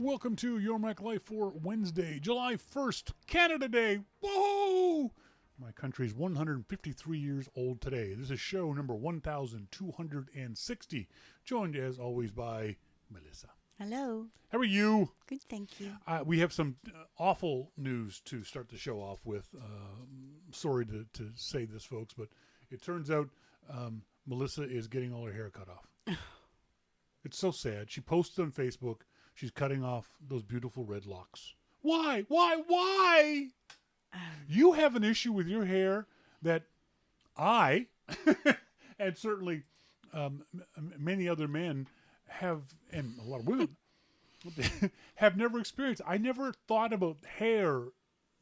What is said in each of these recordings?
welcome to Your Mac Life for Wednesday, July 1st, Canada Day. Whoa! My country's 153 years old today. This is show number 1260, joined as always by Melissa. Hello. How are you? Good, thank you. We have some awful news to start the show off with. Sorry to say this, folks, but it turns out Melissa is getting all her hair cut off. It's so sad. She posted on Facebook she's cutting off those beautiful red locks. Why? Why? You have an issue with your hair that I, and certainly many other men have, and a lot of women, have never experienced. I never thought about hair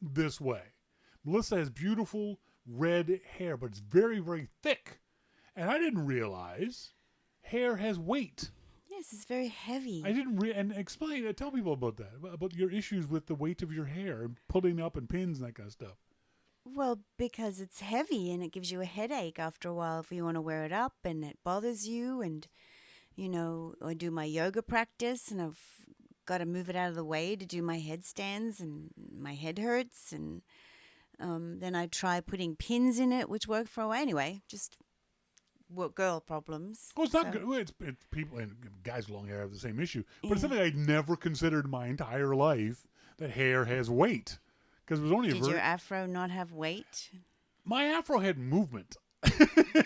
this way. Melissa has beautiful red hair, but it's very, very thick. And I didn't realize hair has weight. Yes, it's very heavy. I didn't and explain. Tell people about that, about your issues with the weight of your hair and pulling up and pins and that kind of stuff. Well, because it's heavy and it gives you a headache after a while if you want to wear it up and it bothers you. And, you know, I do my yoga practice and I've got to move it out of the way to do my headstands and my head hurts. And then I try putting pins in it, which work for a while. Anyway, just girl problems. Well, it's not good. It's people, and guys with long hair have the same issue. But it's something I'd never considered my entire life, that hair has weight. Because it was only Did your afro not have weight? My afro had movement.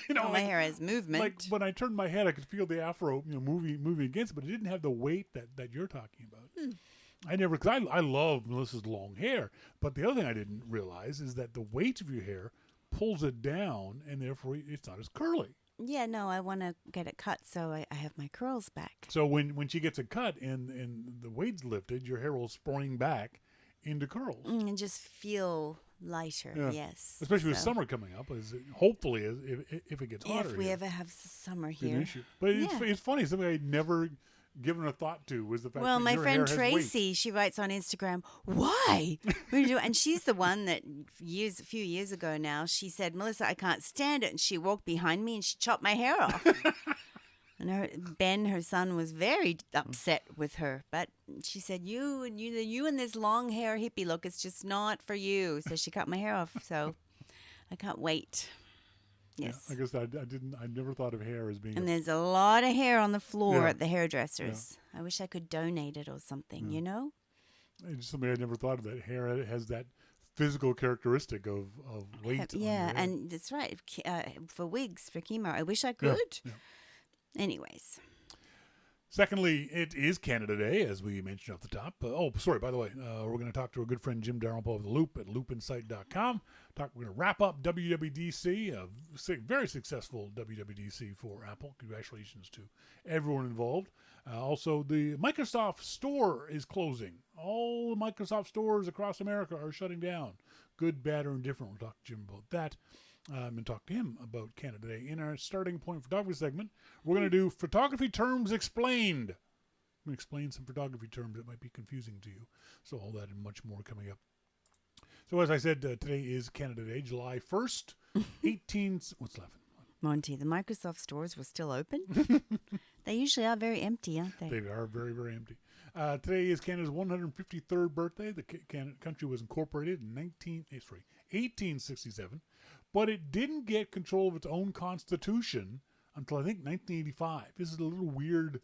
My hair has movement. Like when I turned my head, I could feel the afro, moving against it, but it didn't have the weight that you're talking about. I never, because I love Melissa's long hair, but the other thing I didn't realize is that the weight of your hair pulls it down, and therefore it's not as curly. Yeah, no, I want to get it cut so I have my curls back. So when she gets it cut and the weight's lifted, your hair will spring back into curls. And just feel lighter, yes. Especially with summer coming up, hopefully if it gets hotter. If we here, ever have summer it's an here. issue. But it's funny, something I'd never given a thought to was the fact that my your friend hair has Tracy, weight. she writes on Instagram, why? And she's the one that a few years ago now, she said, Melissa, I can't stand it. And she walked behind me and she chopped my hair off. And Ben, her son, was very upset with her. But she said, you and this long hair hippie look, it's just not for you. So she cut my hair off. So I can't wait. Yes. Yeah, I guess I never thought of hair as being. And there's a lot of hair on the floor at the hairdressers. Yeah. I wish I could donate it or something, It's just something I never thought of, that hair has that physical characteristic of weight. Yeah, and that's right. For wigs, for chemo, I wish I could. Yeah. Anyways. Secondly, it is Canada Day, as we mentioned off the top. Sorry, by the way, we're going to talk to our good friend Jim Dalrymple of The Loop at loopinsight.com. We're going to wrap up WWDC, a very successful WWDC for Apple. Congratulations to everyone involved. Also, the Microsoft Store is closing. All the Microsoft stores across America are shutting down. Good, bad, or indifferent. We'll talk to Jim about that. And talk to him about Canada Day. In our starting point photography segment, we're going to do photography terms explained. I'm going to explain some photography terms that might be confusing to you. So all that and much more coming up. So as I said, today is Canada Day, July 1st, what's left? Monty, the Microsoft stores were still open? They usually are very empty, aren't they? They are very, very empty. Today is Canada's 153rd birthday. The country was incorporated in 1867. But it didn't get control of its own constitution until, I think, 1985. This is a little weird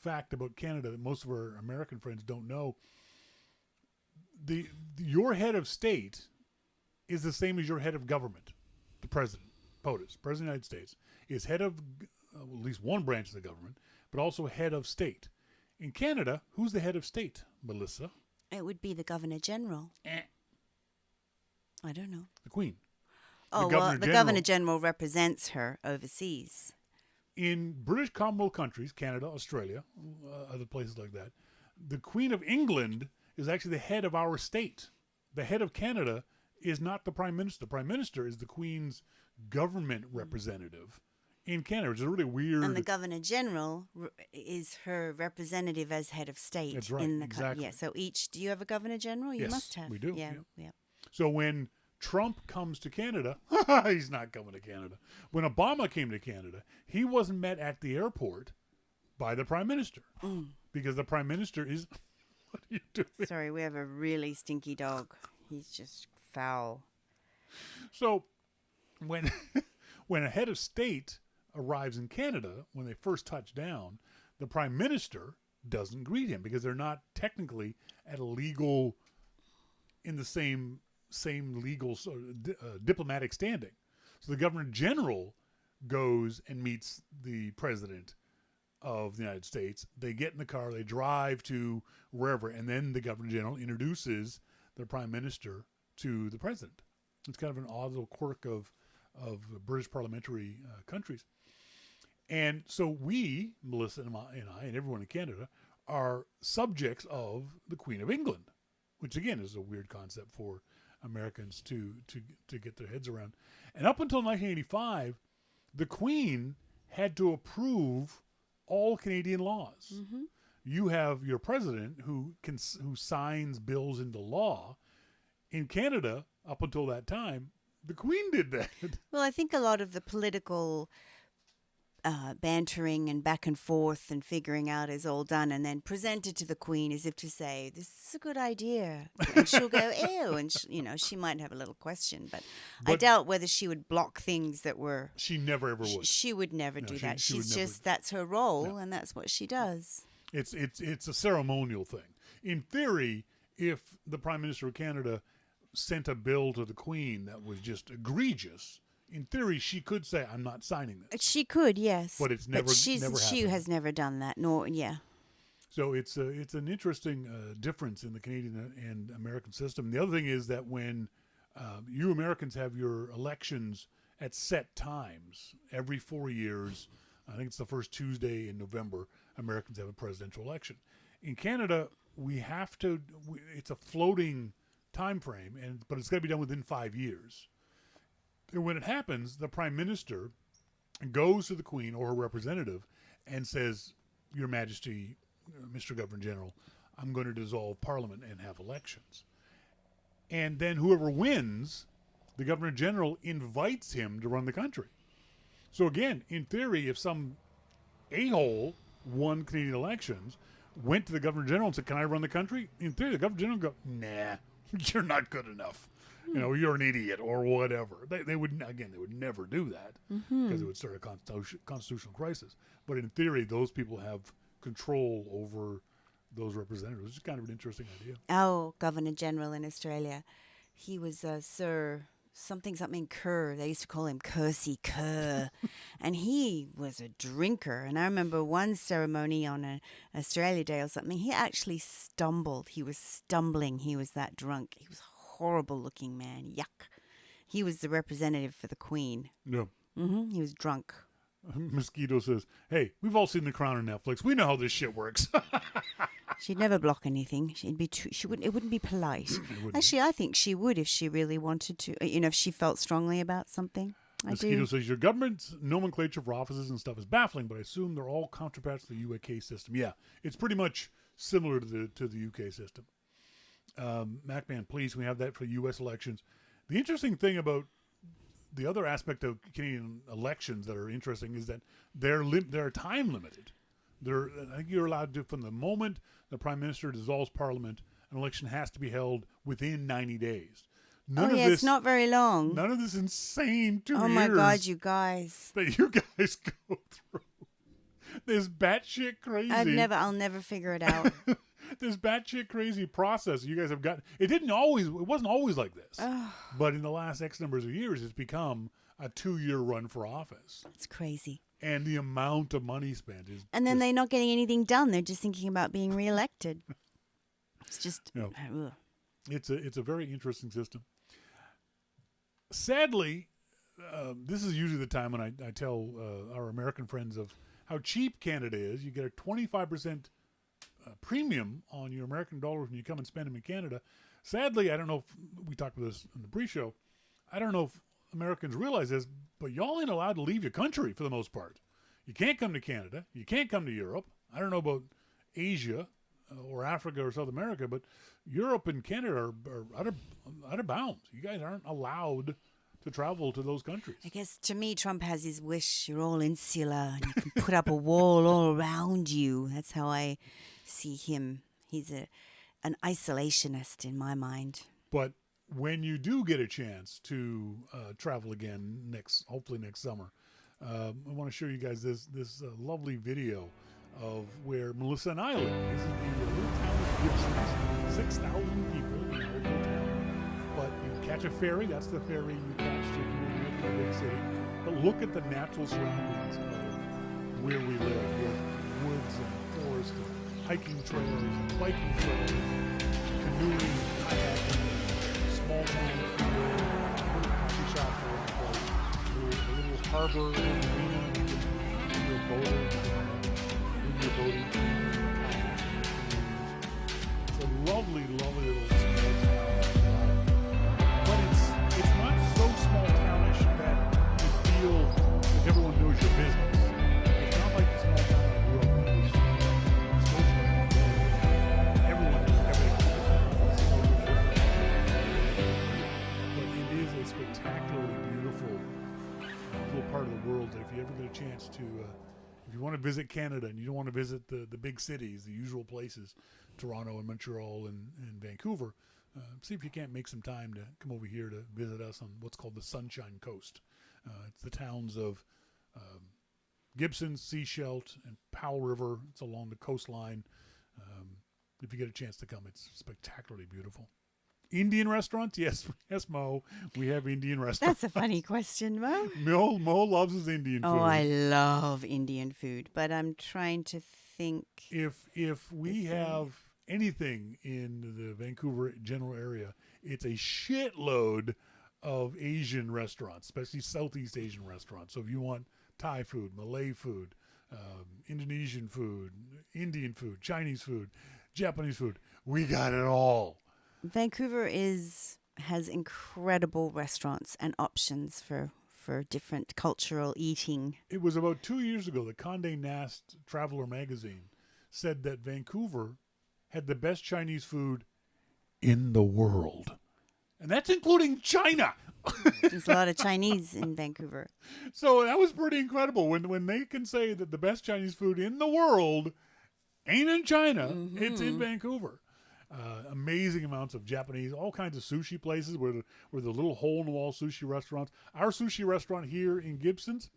fact about Canada that most of our American friends don't know. Your head of state is the same as your head of government. The president, POTUS, President of the United States, is head of at least one branch of the government, but also head of state. In Canada, who's the head of state, Melissa? It would be the Governor General. I don't know. The Queen. The Governor General represents her overseas. In British Commonwealth countries, Canada, Australia, other places like that, the Queen of England is actually the head of our state. The head of Canada is not the Prime Minister. The Prime Minister is the Queen's government representative in Canada, which is really weird. And the Governor General is her representative as head of state. That's right, exactly. Yeah, so do you have a Governor General? You must have. We do. Yeah. So when Trump comes to Canada, he's not coming to Canada. When Obama came to Canada, he wasn't met at the airport by the Prime Minister because the Prime Minister is What are you doing? Sorry, we have a really stinky dog. He's just foul. So when when a head of state arrives in Canada, when they first touch down, the prime minister doesn't greet him because they're not technically at a legal in the same legal diplomatic standing. So the governor general goes and meets the president of the United States. They get in the car, they drive to wherever, and then the governor general introduces the prime minister to the president. It's kind of an odd little quirk of British parliamentary countries. And so we, Melissa and I, and everyone in Canada, are subjects of the Queen of England, which again is a weird concept for Americans to get their heads around. And up until 1985, the Queen had to approve all Canadian laws. Mm-hmm. You have your president who signs bills into law. In Canada, up until that time, the Queen did that. Well, I think a lot of the political bantering and back and forth and figuring out is all done and then presented to the Queen as if to say, this is a good idea. And she'll go, ew. And, she might have a little question. But I doubt whether she would block things that were... She never ever would. She would never do that. She She's would just, that's her role and that's what she does. It's a ceremonial thing. In theory, if the Prime Minister of Canada sent a bill to the Queen that was just egregious, in theory, she could say, I'm not signing this. She could, yes. But it's never she happened. has never done that, So it's an interesting difference in the Canadian and American system. The other thing is that when you Americans have your elections at set times, every 4 years, I think it's the first Tuesday in November, Americans have a presidential election. In Canada, it's a floating time frame, but it's got to be done within 5 years. And when it happens, the Prime Minister goes to the Queen or her representative and says, Your Majesty, Mr. Governor General, I'm going to dissolve Parliament and have elections. And then whoever wins, the Governor General invites him to run the country. So again, in theory, if some a-hole won Canadian elections, went to the Governor General and said, can I run the country? In theory, the Governor General would go, nah, you're not good enough. You're an idiot or whatever. They would never do that because it would start a constitutional crisis. But in theory, those people have control over those representatives, which is kind of an interesting idea. Our Governor General in Australia, he was Sir something Kerr. They used to call him Kersey Kerr. And he was a drinker. And I remember one ceremony on an Australia Day or something, he actually stumbled. He was stumbling. He was that drunk. He was horrible looking man. Yuck. He was the representative for the Queen. Yeah. Mm-hmm. He was drunk. Mosquito says, hey, we've all seen The Crown on Netflix. We know how this shit works. She'd never block anything. It wouldn't be polite. Actually, I think she would if she really wanted to. If she felt strongly about something. Mosquito says, your government's nomenclature for offices and stuff is baffling, but I assume they're all counterparts to the UK system. Yeah, it's pretty much similar to the UK system. MacMan, please, we have that for U.S. elections. The interesting thing about the other aspect of Canadian elections that are interesting is that they're time limited. I think you're allowed to, from the moment the Prime Minister dissolves Parliament, an election has to be held within 90 days. It's not very long. None of this insane 2 years. Oh my God, you guys. That you guys go through. This batshit crazy. I'll never figure it out. This batshit crazy process you guys have got. It wasn't always like this. But in the last X numbers of years, it's become a 2-year run for office. It's crazy. And the amount of money spent is. And then they're not getting anything done. They're just thinking about being reelected. It's just. It's a very interesting system. Sadly, this is usually the time when I tell our American friends of how cheap Canada is. You get a 25% premium on your American dollars when you come and spend them in Canada. Sadly, I don't know if we talked about this in the pre-show. I don't know if Americans realize this, but y'all ain't allowed to leave your country for the most part. You can't come to Canada. You can't come to Europe. I don't know about Asia or Africa or South America, but Europe and Canada are out of bounds. You guys aren't allowed to travel to those countries. I guess to me, Trump has his wish. You're all insular and you can put up a wall all around you. That's how I see him. He's an isolationist in my mind. But when you do get a chance to travel again hopefully next summer, I want to show you guys this lovely video of where Melissa and I live. This is the little town of Gibson's, 6,000 people in our little town. But you catch a ferry. That's the ferry you catch to the big city. But look at the natural surroundings of where we live, with woods and forest, and hiking trails, and biking trails, canoeing, kayaking, small town coffee shop, a little harbor, a little marina, your boating, your boating. It's a lovely, lovely little small town. But it's not so small townish that you feel like everyone knows your business. It's not like the small town I grew up in, which everyone knows everything. But it is a spectacularly beautiful little part of the world that if you ever get a chance to, if you want to visit Canada and you don't want to visit the big cities, the usual places, Toronto and Montreal and Vancouver, see if you can't make some time to come over here to visit us on what's called the Sunshine Coast. It's the towns of Gibson, Seashelt, and Powell River. It's along the coastline. If you get a chance to come, it's spectacularly beautiful. Indian restaurants? Yes, Mo. We have Indian restaurants. That's a funny question, Mo. Mo loves his Indian food. Oh, I love Indian food, but I'm trying to think. If we have anything in the Vancouver general area, it's a shitload of Asian restaurants, especially Southeast Asian restaurants. So if you want Thai food, Malay food, Indonesian food, Indian food, Chinese food, Japanese food, we got it all. Vancouver has incredible restaurants and options for different cultural eating. It was about 2 years ago that Condé Nast Traveler magazine said that Vancouver had the best Chinese food in the world. And that's including China. There's a lot of Chinese in Vancouver. So that was pretty incredible when they can say that the best Chinese food in the world ain't in China, it's in Vancouver. Amazing amounts of Japanese, all kinds of sushi places where the little hole-in-the-wall sushi restaurants. Our sushi restaurant here in Gibson's,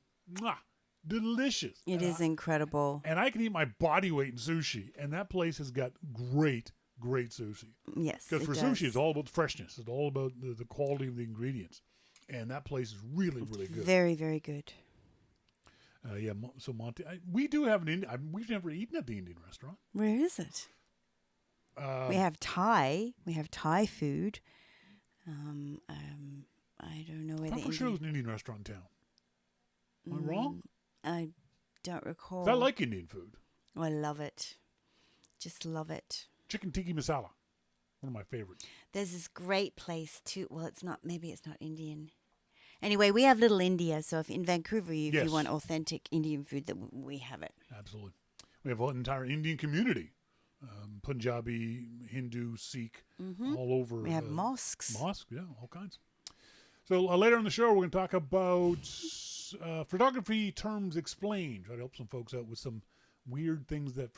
delicious. It is incredible. And I can eat my body weight in sushi, and that place has got great sushi. Yes, because for sushi, it's all about freshness. It's all about the quality of the ingredients. And that place is really, really good. Very, very good. So Monty, we do have an Indian. We've never eaten at the Indian restaurant. Where is it? We have Thai. We have Thai food. I don't know where I'm sure there's an Indian restaurant in town. Am I wrong? I don't recall. I like Indian food. Oh, I love it. Just love it. Chicken tikka masala, one of my favorites. There's this great place too. Well, it's not. Maybe it's not Indian. Anyway, we have Little India. So if in Vancouver, if you want authentic Indian food, that we have it. Absolutely. We have an entire Indian community. Punjabi, Hindu, Sikh, all over. We have mosques. Mosques, yeah, all kinds. So later in the show, we're going to talk about photography terms explained. Try to help some folks out with some weird things that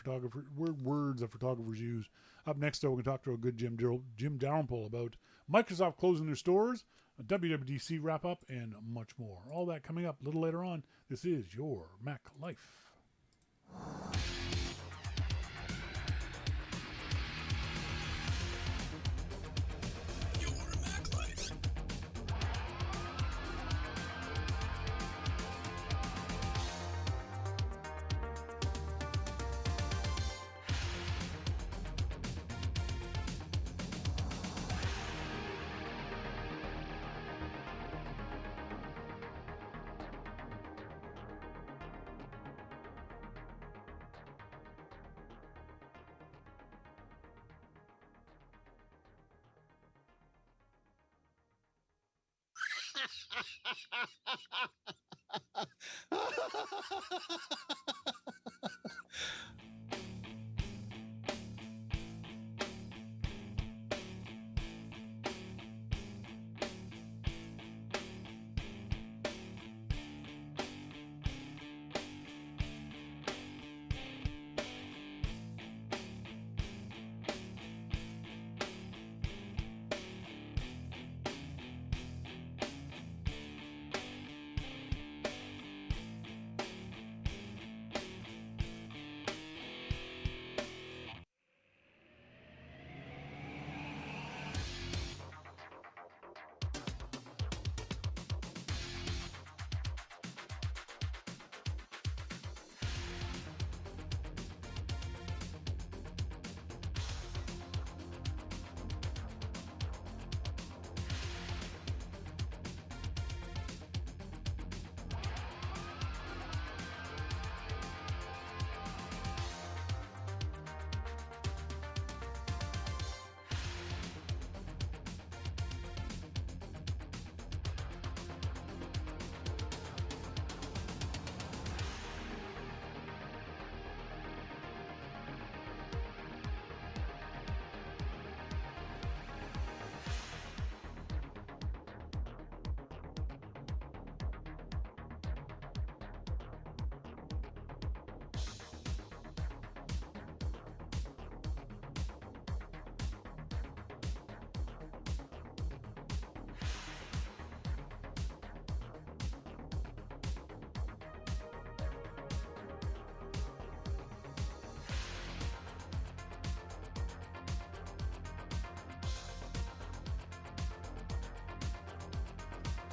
words that photographers use. Up next, though, we're going to talk to a good Jim Dalrymple about Microsoft closing their stores, a WWDC wrap-up, and much more. All that coming up a little later on. This is your Mac Life.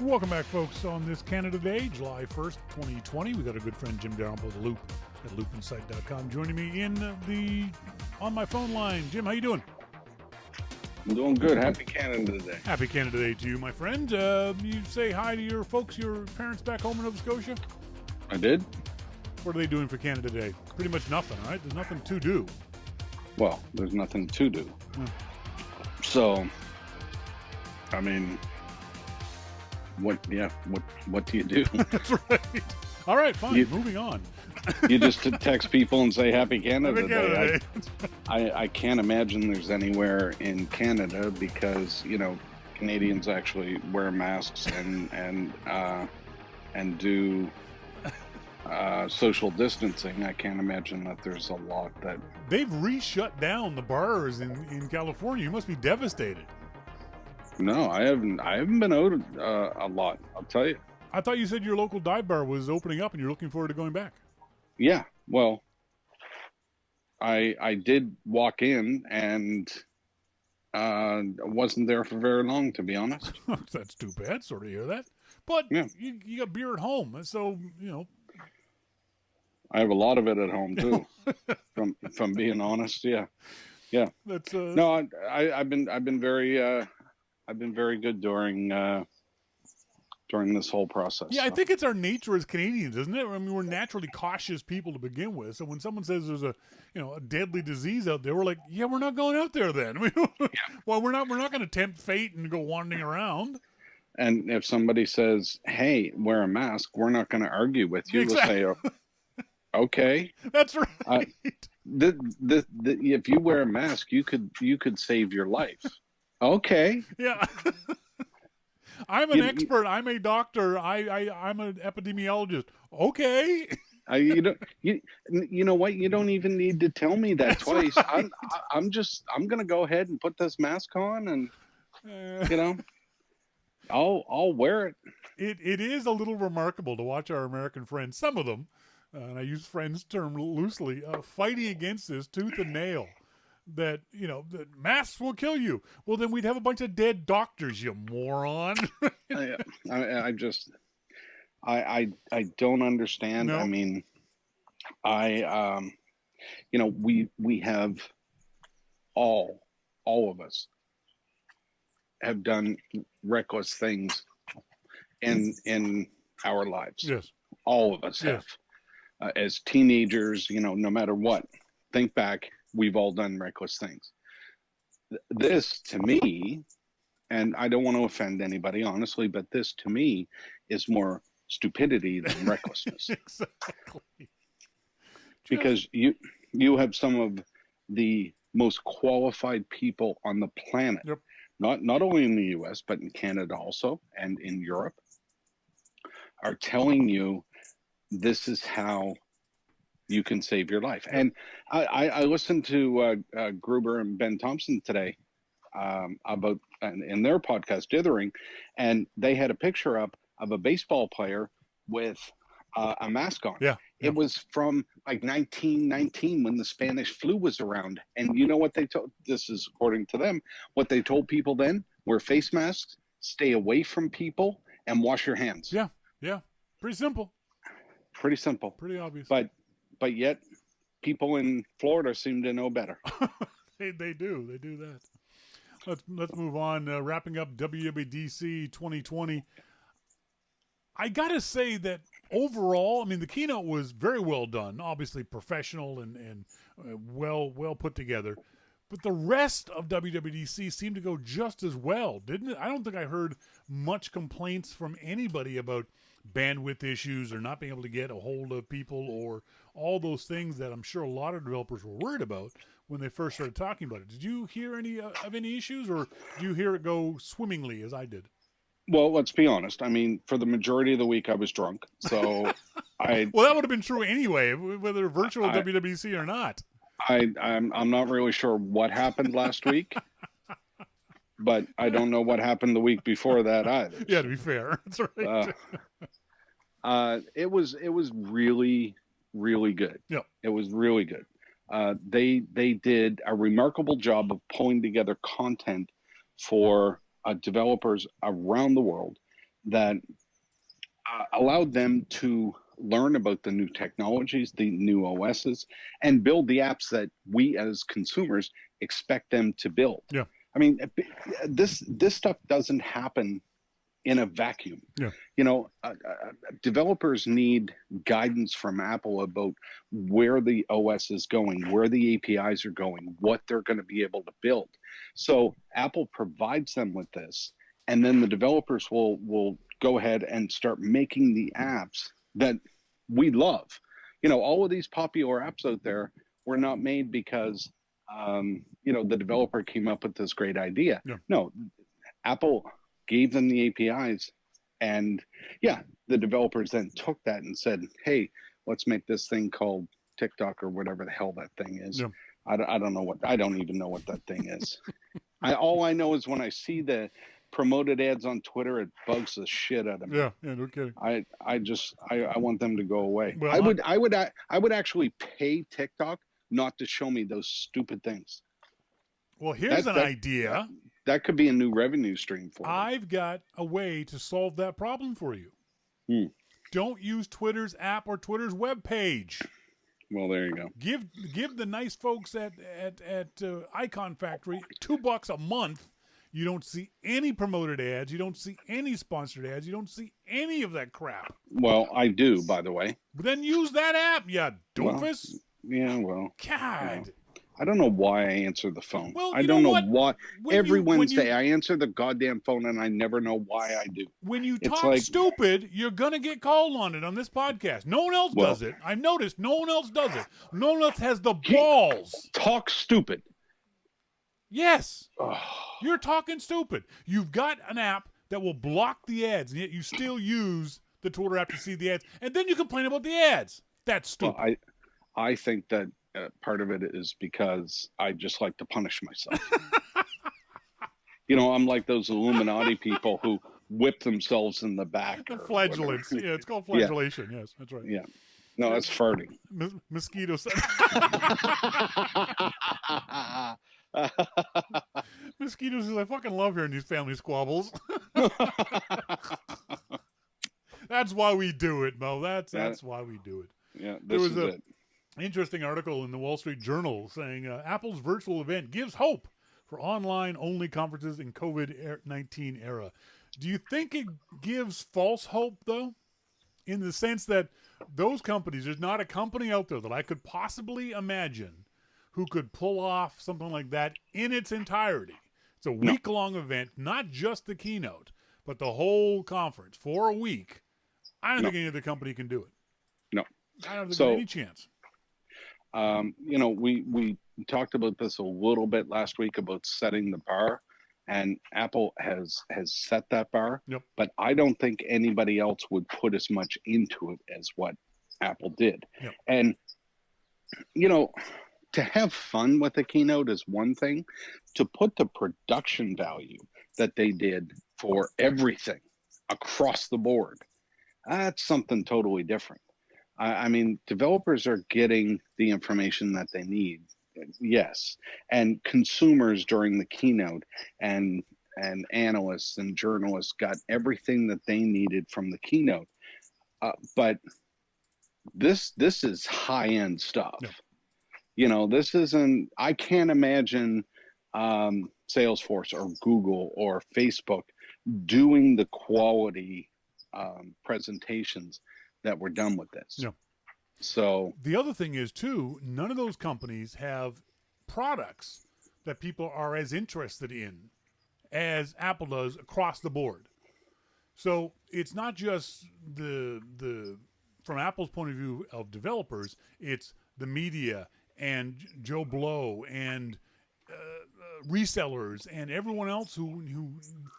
Welcome back, folks, on this Canada Day, July 1st, 2020. We got a good friend, Jim Dalrymple of The Loop at loopinsight.com, joining me on my phone line. Jim, how you doing? I'm doing good. Happy Canada Day. Happy Canada Day to you, my friend. You say hi to your folks, your parents back home in Nova Scotia? I did? What are they doing for Canada Day? Pretty much nothing, right? There's nothing to do. Well, there's nothing to do. Hmm. So, I mean, what do you do? That's right. All right, fine. Moving on. You just text people and say Happy Canada Day. Day. I can't imagine there's anywhere in Canada because, Canadians actually wear masks and do social distancing. I can't imagine that there's a lot that... They've re-shut down the bars in California. You must be devastated. No, I haven't been out a lot, I'll tell you. I thought you said your local dive bar was opening up and you're looking forward to going back. Yeah, well, I did walk in and wasn't there for very long, to be honest. That's too bad. Sorry to hear that. But yeah. you got beer at home, so I have a lot of it at home too. from being honest, yeah. That's no, I've been very good during this whole process. Yeah, I think it's our nature as Canadians, isn't it? I mean, we're naturally cautious people to begin with. So when someone says there's a deadly disease out there, we're like, yeah, we're not going out there then. Well, we're not going to tempt fate and go wandering around. And if somebody says, "Hey, wear a mask," we're not going to argue with you. Exactly. We'll say, "Okay." That's right. If you wear a mask, you could save your life. Okay. Yeah. I'm an expert. I'm a doctor. I'm an epidemiologist. Okay. You know what? You don't even need to tell me that That's twice. Right. I'm gonna go ahead and put this mask on, and I'll wear it. It is a little remarkable to watch our American friends, some of them, and I use friends term loosely, fighting against this tooth and nail. That that masks will kill you. Well, then we'd have a bunch of dead doctors, you moron. I don't understand. No. I mean, we have all of us have done reckless things in our lives. Yes, all of us have. As teenagers, no matter what, think back. We've all done reckless things. This, to me, and I don't want to offend anybody, honestly, but this, to me, is more stupidity than recklessness. Exactly. Because you have some of the most qualified people on the planet, yep. not only in the U.S., but in Canada also, and in Europe, are telling you this is how you can save your life. And I listened to Gruber and Ben Thompson today about in their podcast Dithering, and they had a picture up of a baseball player with a mask on. Yeah. It was from like 1919 when the Spanish flu was around. And you know what they told? This is according to them. What they told people then: wear face masks, stay away from people, and wash your hands. Yeah. Pretty simple. Pretty simple. Pretty obvious. But yet, people in Florida seem to know better. They do that. Let's move on. Wrapping up WWDC 2020. I gotta say that overall, I mean, the keynote was very well done. Obviously, professional and well put together. But the rest of WWDC seemed to go just as well, didn't it? I don't think I heard much complaints from anybody about bandwidth issues or not being able to get a hold of people or all those things that I'm sure a lot of developers were worried about when they first started talking about it. Did you hear any issues, or did you hear it go swimmingly as I did? Well, let's be honest. I mean, for the majority of the week, I was drunk. So well, that would have been true anyway, whether virtual WWDC or not. I'm not really sure what happened last week. But I don't know what happened the week before that either. Yeah, to be fair. That's right. It was really, really good. Yeah. It was really good. They did a remarkable job of pulling together content for developers around the world that allowed them to learn about the new technologies, the new OSs, and build the apps that we as consumers expect them to build. Yeah. I mean, this stuff doesn't happen in a vacuum. Yeah. You know, developers need guidance from Apple about where the OS is going, where the APIs are going, what they're going to be able to build. So Apple provides them with this, and then the developers will go ahead and start making the apps that we love. You know, all of these popular apps out there were not made because you know, the developer came up with this great idea. Yeah. No, Apple gave them the APIs, and yeah, the developers then took that and said, hey, let's make this thing called TikTok or whatever the hell that thing is. Yeah. I don't know I don't even know what that thing is. All I know is when I see the promoted ads on Twitter, it bugs the shit out of me. Yeah, no kidding. I want them to go away. Well, I would actually pay TikTok not to show me those stupid things. Well, here's an idea. That could be a new revenue stream for them. I've got a way to solve that problem for you. Don't use Twitter's app or Twitter's web page. Well, there you go. Give the nice folks at Icon Factory $2 a month. You don't see any promoted ads. You don't see any sponsored ads. You don't see any of that crap. Well, I do, by the way. But then use that app, you doofus. Well, God. I don't know why I answer the phone. Well, I don't know why. Every when Wednesday, I answer the goddamn phone, and I never know why I do. When you It's talk like- stupid, you're going to get called on it on this podcast. No one else does it. I noticed no one else does it. No one else has the balls. Talk stupid. Yes. Ugh. You're talking stupid. You've got an app that will block the ads, and yet you still use the Twitter app to see the ads, and then you complain about the ads. That's stupid. Well, I think that part of it is because I just like to punish myself. You know, I'm like those Illuminati people who whip themselves in the back. The or flagellants. whatever. Yeah, it's called flagellation. Yes, that's right. Yeah. No, that's farting. Mosquitoes. Mosquitoes is I fucking love hearing these family squabbles. That's why we do it, Mo. That's why we do it. Yeah, There this was is a it. interesting article in the Wall Street Journal saying Apple's virtual event gives hope for online-only conferences in COVID-19 era. Do you think it gives false hope, though? In the sense that those companies, there's not a company out there that I could possibly imagine who could pull off something like that in its entirety. It's a week-long event, not just the keynote, but the whole conference for a week. I don't think any other company can do it. No. I don't think there's any chance. You know, we talked about this a little bit last week about setting the bar, and Apple has set that bar. Yep. But I don't think anybody else would put as much into it as what Apple did. Yep. And you know, to have fun with a keynote is one thing. To put the production value that they did for everything across the board, that's something totally different. I mean, developers are getting the information that they need, yes, and consumers during the keynote and analysts and journalists got everything that they needed from the keynote. But this is high-end stuff. Yeah. You know, this isn't. I can't imagine Salesforce or Google or Facebook doing the quality presentations that were done with this. Yeah. So the other thing is too, none of those companies have products that people are as interested in as Apple does across the board. So it's not just the from Apple's point of view of developers, it's the media and Joe Blow and resellers and everyone else who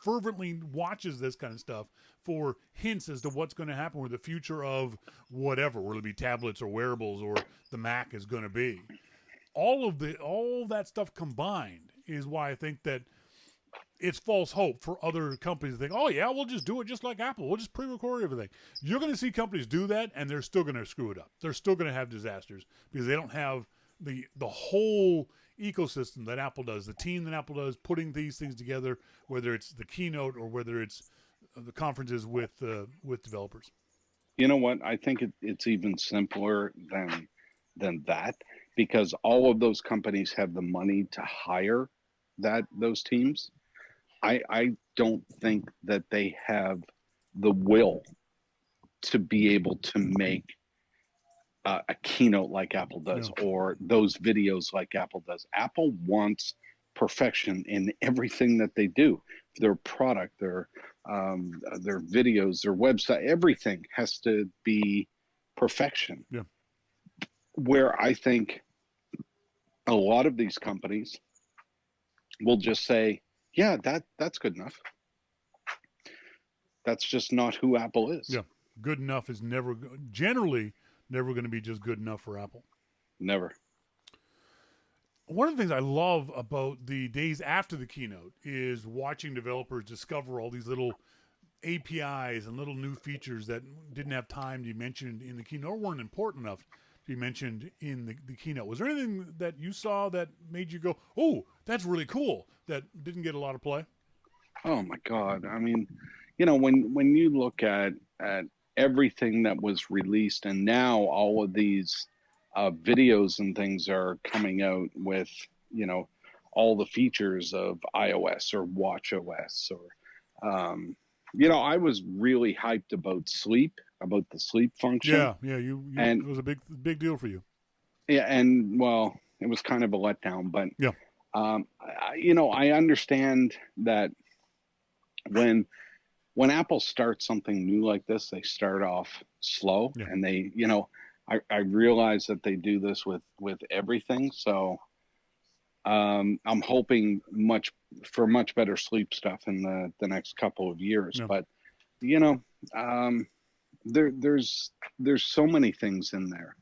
fervently watches this kind of stuff for hints as to what's going to happen with the future of whatever, whether it be tablets or wearables or the Mac is going to be. All that stuff combined is why I think that it's false hope for other companies to think, oh yeah, we'll just do it just like Apple. We'll just pre-record everything. You're going to see companies do that, and they're still going to screw it up. They're still going to have disasters because they don't have the whole ecosystem that Apple does, the team that Apple does, putting these things together, whether it's the keynote or whether it's the conferences with developers. You know what? I think it's even simpler than that, because all of those companies have the money to hire those teams. I don't think that they have the will to be able to make a keynote like Apple does, Yeah. or those videos like Apple does. Apple wants perfection in everything that they do. Their product, their videos, their website, everything has to be perfection. Yeah. Where I think a lot of these companies will just say, "Yeah, that's good enough." That's just not who Apple is. Yeah. Good enough is generally never going to be just good enough for Apple. Never. One of the things I love about the days after the keynote is watching developers discover all these little APIs and little new features that didn't have time to be mentioned in the keynote or weren't important enough to be mentioned in the keynote. Was there anything that you saw that made you go, "Oh, that's really cool," that didn't get a lot of play? Oh my God. I mean, when you look at everything that was released, and now all of these videos and things are coming out with, all the features of iOS or watchOS, or, I was really hyped about the sleep function. Yeah, you And it was a big deal for you. yeah, and well, it was kind of a letdown, but Yeah. I understand that when Apple starts something new like this, they start off slow, Yeah. and they, I realize that they do this with everything. So I'm hoping for much better sleep stuff in the next couple of years. Yeah. But um, there's so many things in there.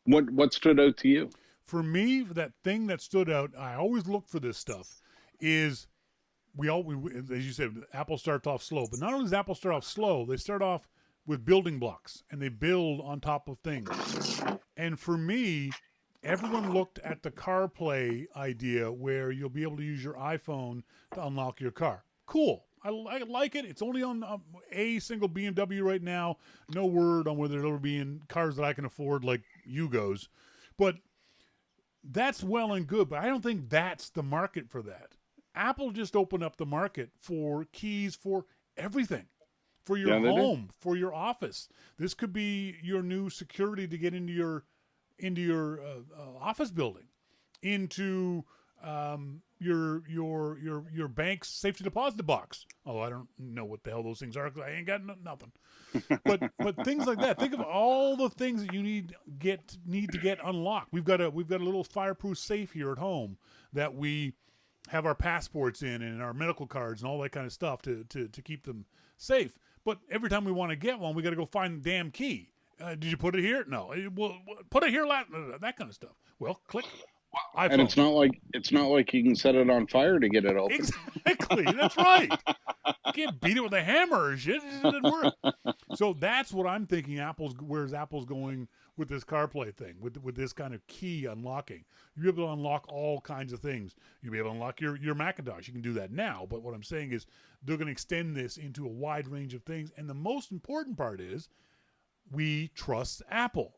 What stood out to you? For me, that thing that stood out, I always look for this stuff, is as you said, Apple starts off slow. But not only does Apple start off slow, they start off with building blocks, and they build on top of things. And for me, everyone looked at the CarPlay idea where you'll be able to use your iPhone to unlock your car. Cool. I like it. It's only on a single BMW right now. No word on whether it'll ever be in cars that I can afford like Yugos. But that's well and good, but I don't think that's the market for that. Apple just opened up the market for keys for everything, for your home, for your office. This could be your new security to get into your office building, into your bank's safety deposit box. Oh, I don't know what the hell those things are because I ain't got nothing. But things like that. Think of all the things that you need to get unlocked. We've got a little fireproof safe here at home that we have our passports in and our medical cards and all that kind of stuff to keep them safe. But every time we want to get one, we got to go find the damn key. Did you put it here? No. Well, put it here. That kind of stuff. Well, click. iPhone. And it's not like you can set it on fire to get it open. Exactly. That's right. You can't beat it with a hammer or shit. It doesn't work. So that's what I'm thinking. Where's Apple's going with this CarPlay thing, with this kind of key unlocking. You'll be able to unlock all kinds of things. You'll be able to unlock your Macintosh. You can do that now. But what I'm saying is they're going to extend this into a wide range of things. And the most important part is we trust Apple.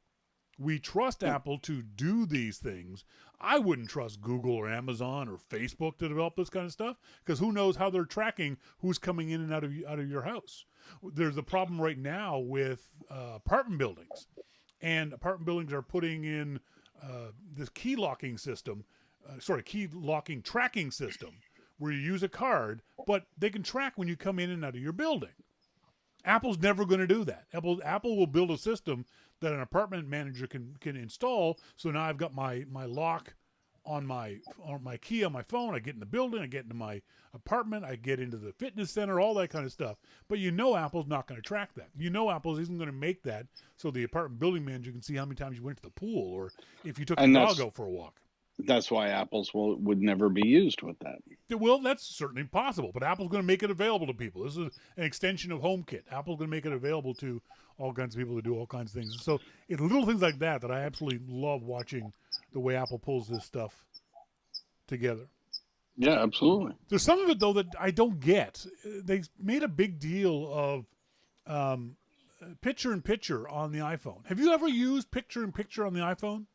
We trust Apple to do these things. I wouldn't trust Google or Amazon or Facebook to develop this kind of stuff because who knows how they're tracking who's coming in and out of your house. There's a problem right now with apartment buildings, and apartment buildings are putting in this key locking tracking system where you use a card, but they can track when you come in and out of your building. Apple's never going to do that. Apple will build a system that an apartment manager can install. So now I've got my lock on my key on my phone. I get in the building. I get into my apartment. I get into the fitness center. All that kind of stuff. But Apple's not going to track that. Apple isn't going to make that so the apartment building manager can see how many times you went to the pool or if you took the dog out for a walk. That's why Apple's would never be used with that. Well, that's certainly possible, but Apple's going to make it available to people. This is an extension of HomeKit. Apple's going to make it available to all kinds of people to do all kinds of things. So it's little things like that I absolutely love watching the way Apple pulls this stuff together. Yeah, absolutely. There's some of it though that I don't get. They made a big deal of picture in picture on the iPhone. Have you ever used picture in picture on the iPhone?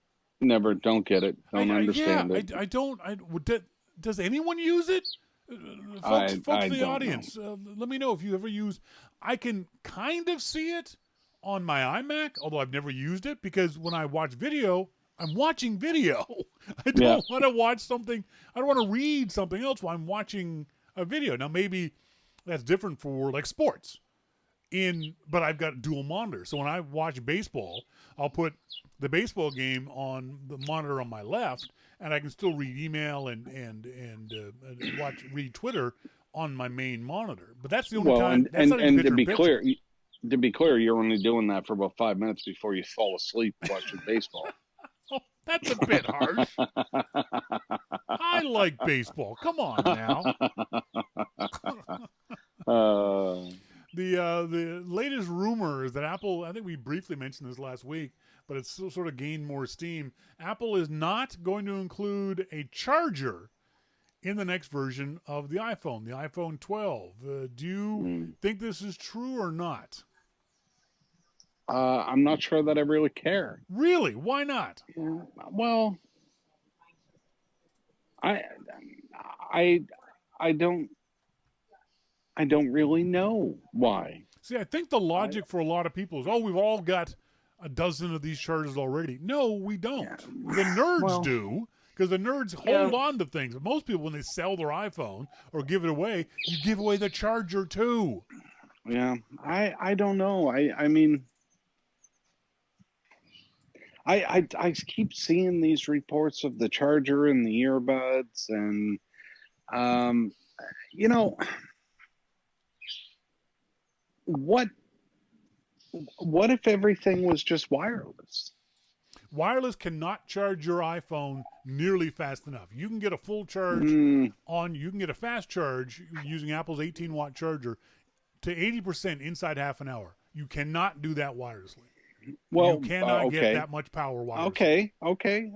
Never, don't get it, don't understand it. I don't. Does anyone use it? Folks I in the don't know. audience, let me know if you ever use. I can kind of see it on my iMac, although I've never used it because when I watch video, I'm watching video. I don't want to watch something. I don't want to read something else while I'm watching a video. Now maybe that's different for like sports. But I've got dual monitors. So when I watch baseball, I'll put the baseball game on the monitor on my left, and I can still read email and read Twitter on my main monitor. But that's the only time. That's not even and picture. to be clear, you're only doing that for about 5 minutes before you fall asleep watching baseball. Oh, that's a bit harsh. I like baseball. Come on now. The latest rumor is that Apple, I think we briefly mentioned this last week, but it's still sort of gained more steam. Apple is not going to include a charger in the next version of the iPhone 12. Do you think this is true or not? I'm not sure that I really care. Really? Why not? Yeah, well, I don't really know why. See, I think the logic for a lot of people is, we've all got a dozen of these chargers already. No, we don't. Yeah. The nerds do, because the nerds hold on to things. Most people, when they sell their iPhone or give it away, you give away the charger too. Yeah, I don't know. I mean, I keep seeing these reports of the charger and the earbuds, and you know, what if everything was just wireless? Wireless cannot charge your iPhone nearly fast enough. You can get a full charge you can get a fast charge using Apple's 18-watt charger to 80% inside half an hour. You cannot do that wirelessly. Well, you cannot get that much power wirelessly. Okay.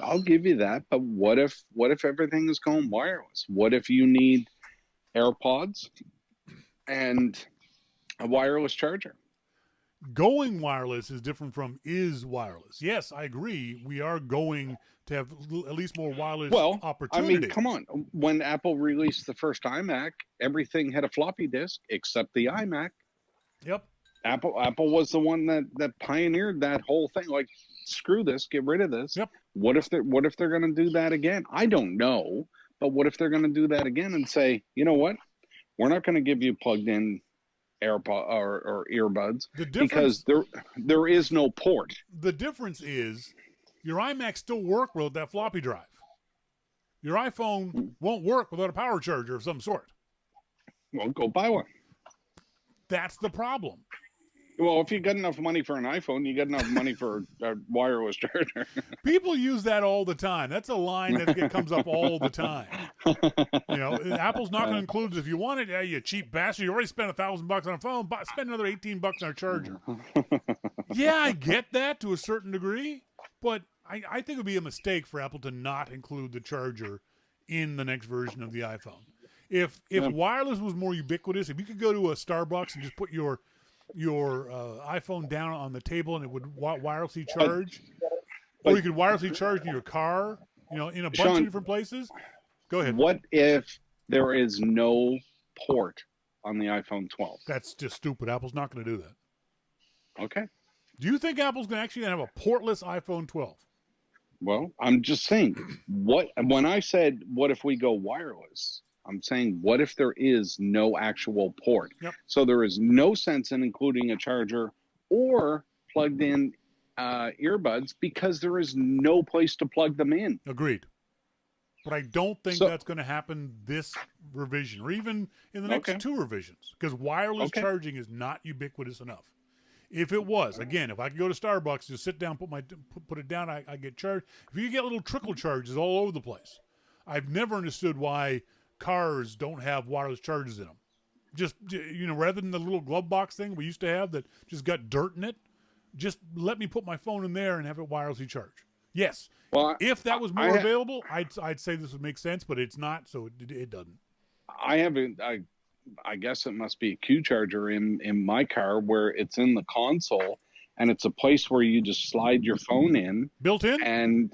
I'll give you that. But what if everything is going wireless? What if you need AirPods and a wireless charger? Going wireless is different from is wireless. Yes, I agree. We are going to have at least more wireless opportunity. I mean, come on. When Apple released the first iMac, everything had a floppy disk except the iMac. Yep. Apple was the one that pioneered that whole thing. Like, screw this, get rid of this. Yep. What if they're going to do that again? I don't know, but what if they're going to do that again and say, you know what, we're not going to give you plugged in AirPod or earbuds because there is no port. The difference is your iMac still work with that floppy drive. Your iPhone won't work without a power charger of some sort. Well, go buy one. That's the problem. Well, if you got enough money for an iPhone, you got enough money for a wireless charger. People use that all the time. That's a line that comes up all the time. You know, Apple's not going to include it. If you want it, you cheap bastard. You already spent $1,000 on a phone, but spend another $18 on a charger. Yeah, I get that to a certain degree, but I think it would be a mistake for Apple to not include the charger in the next version of the iPhone. If wireless was more ubiquitous, if you could go to a Starbucks and just put your iPhone down on the table and it would wirelessly charge, or you could wirelessly charge in your car, in a bunch Shawn, of different places. Go ahead. What if there is no port on the iPhone 12? That's just stupid. Apple's not going to do that. Okay. Do you think Apple's going to actually have a portless iPhone 12? Well, I'm just saying, when I said, what if we go wireless? I'm saying, what if there is no actual port? Yep. So there is no sense in including a charger or plugged in earbuds because there is no place to plug them in. Agreed. But I don't think that's going to happen this revision or even in the next two revisions because wireless charging is not ubiquitous enough. If it was, again, if I could go to Starbucks, just sit down, put it down, I get charged. If you get little trickle charges all over the place, I've never understood why cars don't have wireless chargers in them. Just, rather than the little glove box thing we used to have that just got dirt in it, just let me put my phone in there and have it wirelessly charge. Yes. Well, If that was more available, I'd say this would make sense, but it's not, so it doesn't. I haven't. I guess it must be a Q charger in my car where it's in the console, and it's a place where you just slide your phone in, built in, and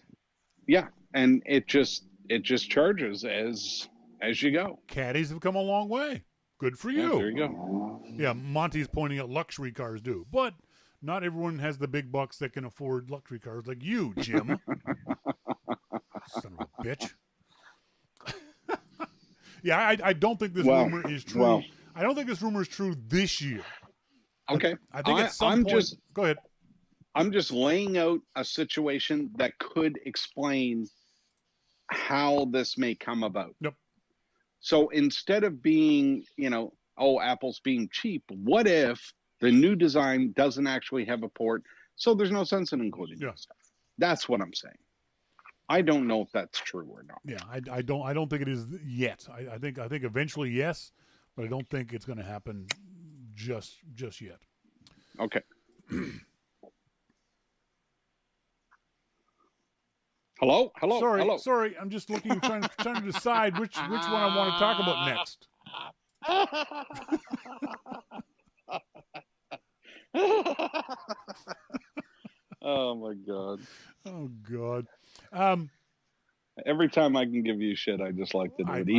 yeah, and it just charges as you go. Caddies have come a long way. Good for you. Yeah, there you go. Yeah, Monty's pointing out luxury cars do, but not everyone has the big bucks that can afford luxury cars like you, Jim. Son of a bitch. Yeah, I don't think this rumor is true. Well, I don't think this rumor is true this year. Okay. I think at some point. Go ahead. I'm just laying out a situation that could explain how this may come about. Yep. So instead of being, Apple's being cheap, what if the new design doesn't actually have a port? So there's no sense in including that stuff. That's what I'm saying. I don't know if that's true or not. Yeah, I don't think it is yet. I think eventually yes, but I don't think it's going to happen just yet. Okay. Hello. Sorry. I'm just looking, trying to decide which one I want to talk about next. Oh my God. Oh God. Every time I can give you shit, I just like to do it.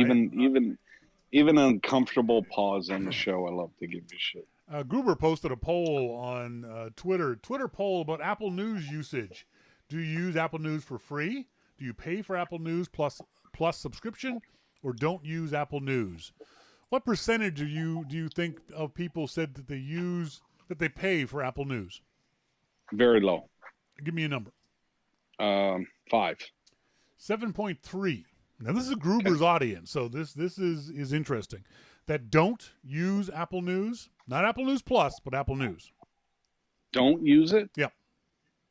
Even an uncomfortable pause on the show, I love to give you shit. Gruber posted a poll on Twitter poll about Apple News usage. Do you use Apple News for free? Do you pay for Apple News plus subscription, or don't use Apple News? What percentage do you think of people said that they pay for Apple News? Very low. Give me a number. 5. 7.3. Now this is Gruber's audience, so this is interesting. That don't use Apple News, not Apple News Plus, but Apple News. Don't use it? Yep.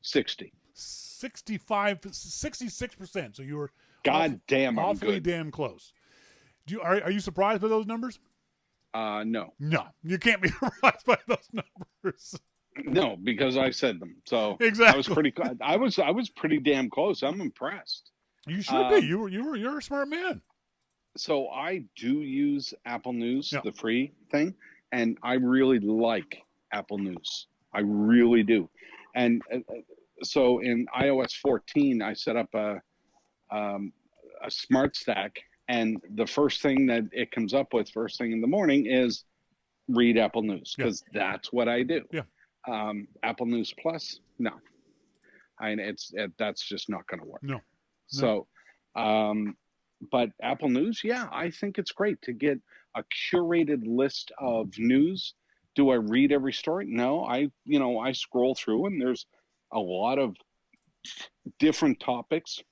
60. 66%. So you were awfully damn close. Are you surprised by those numbers? No. No, you can't be surprised by those numbers. No, because I said them. So exactly. I was pretty damn close. I'm impressed. You should be. You're a smart man. So I do use Apple News, the free thing, and I really like Apple News. I really do. And so in iOS 14, I set up a smart stack, and the first thing that it comes up with first thing in the morning is read Apple News, because that's what I do. Yeah. Apple News Plus, no. That's just not going to work. No. So, but Apple News, I think it's great to get a curated list of news. Do I read every story? No, I scroll through, and there's a lot of different topics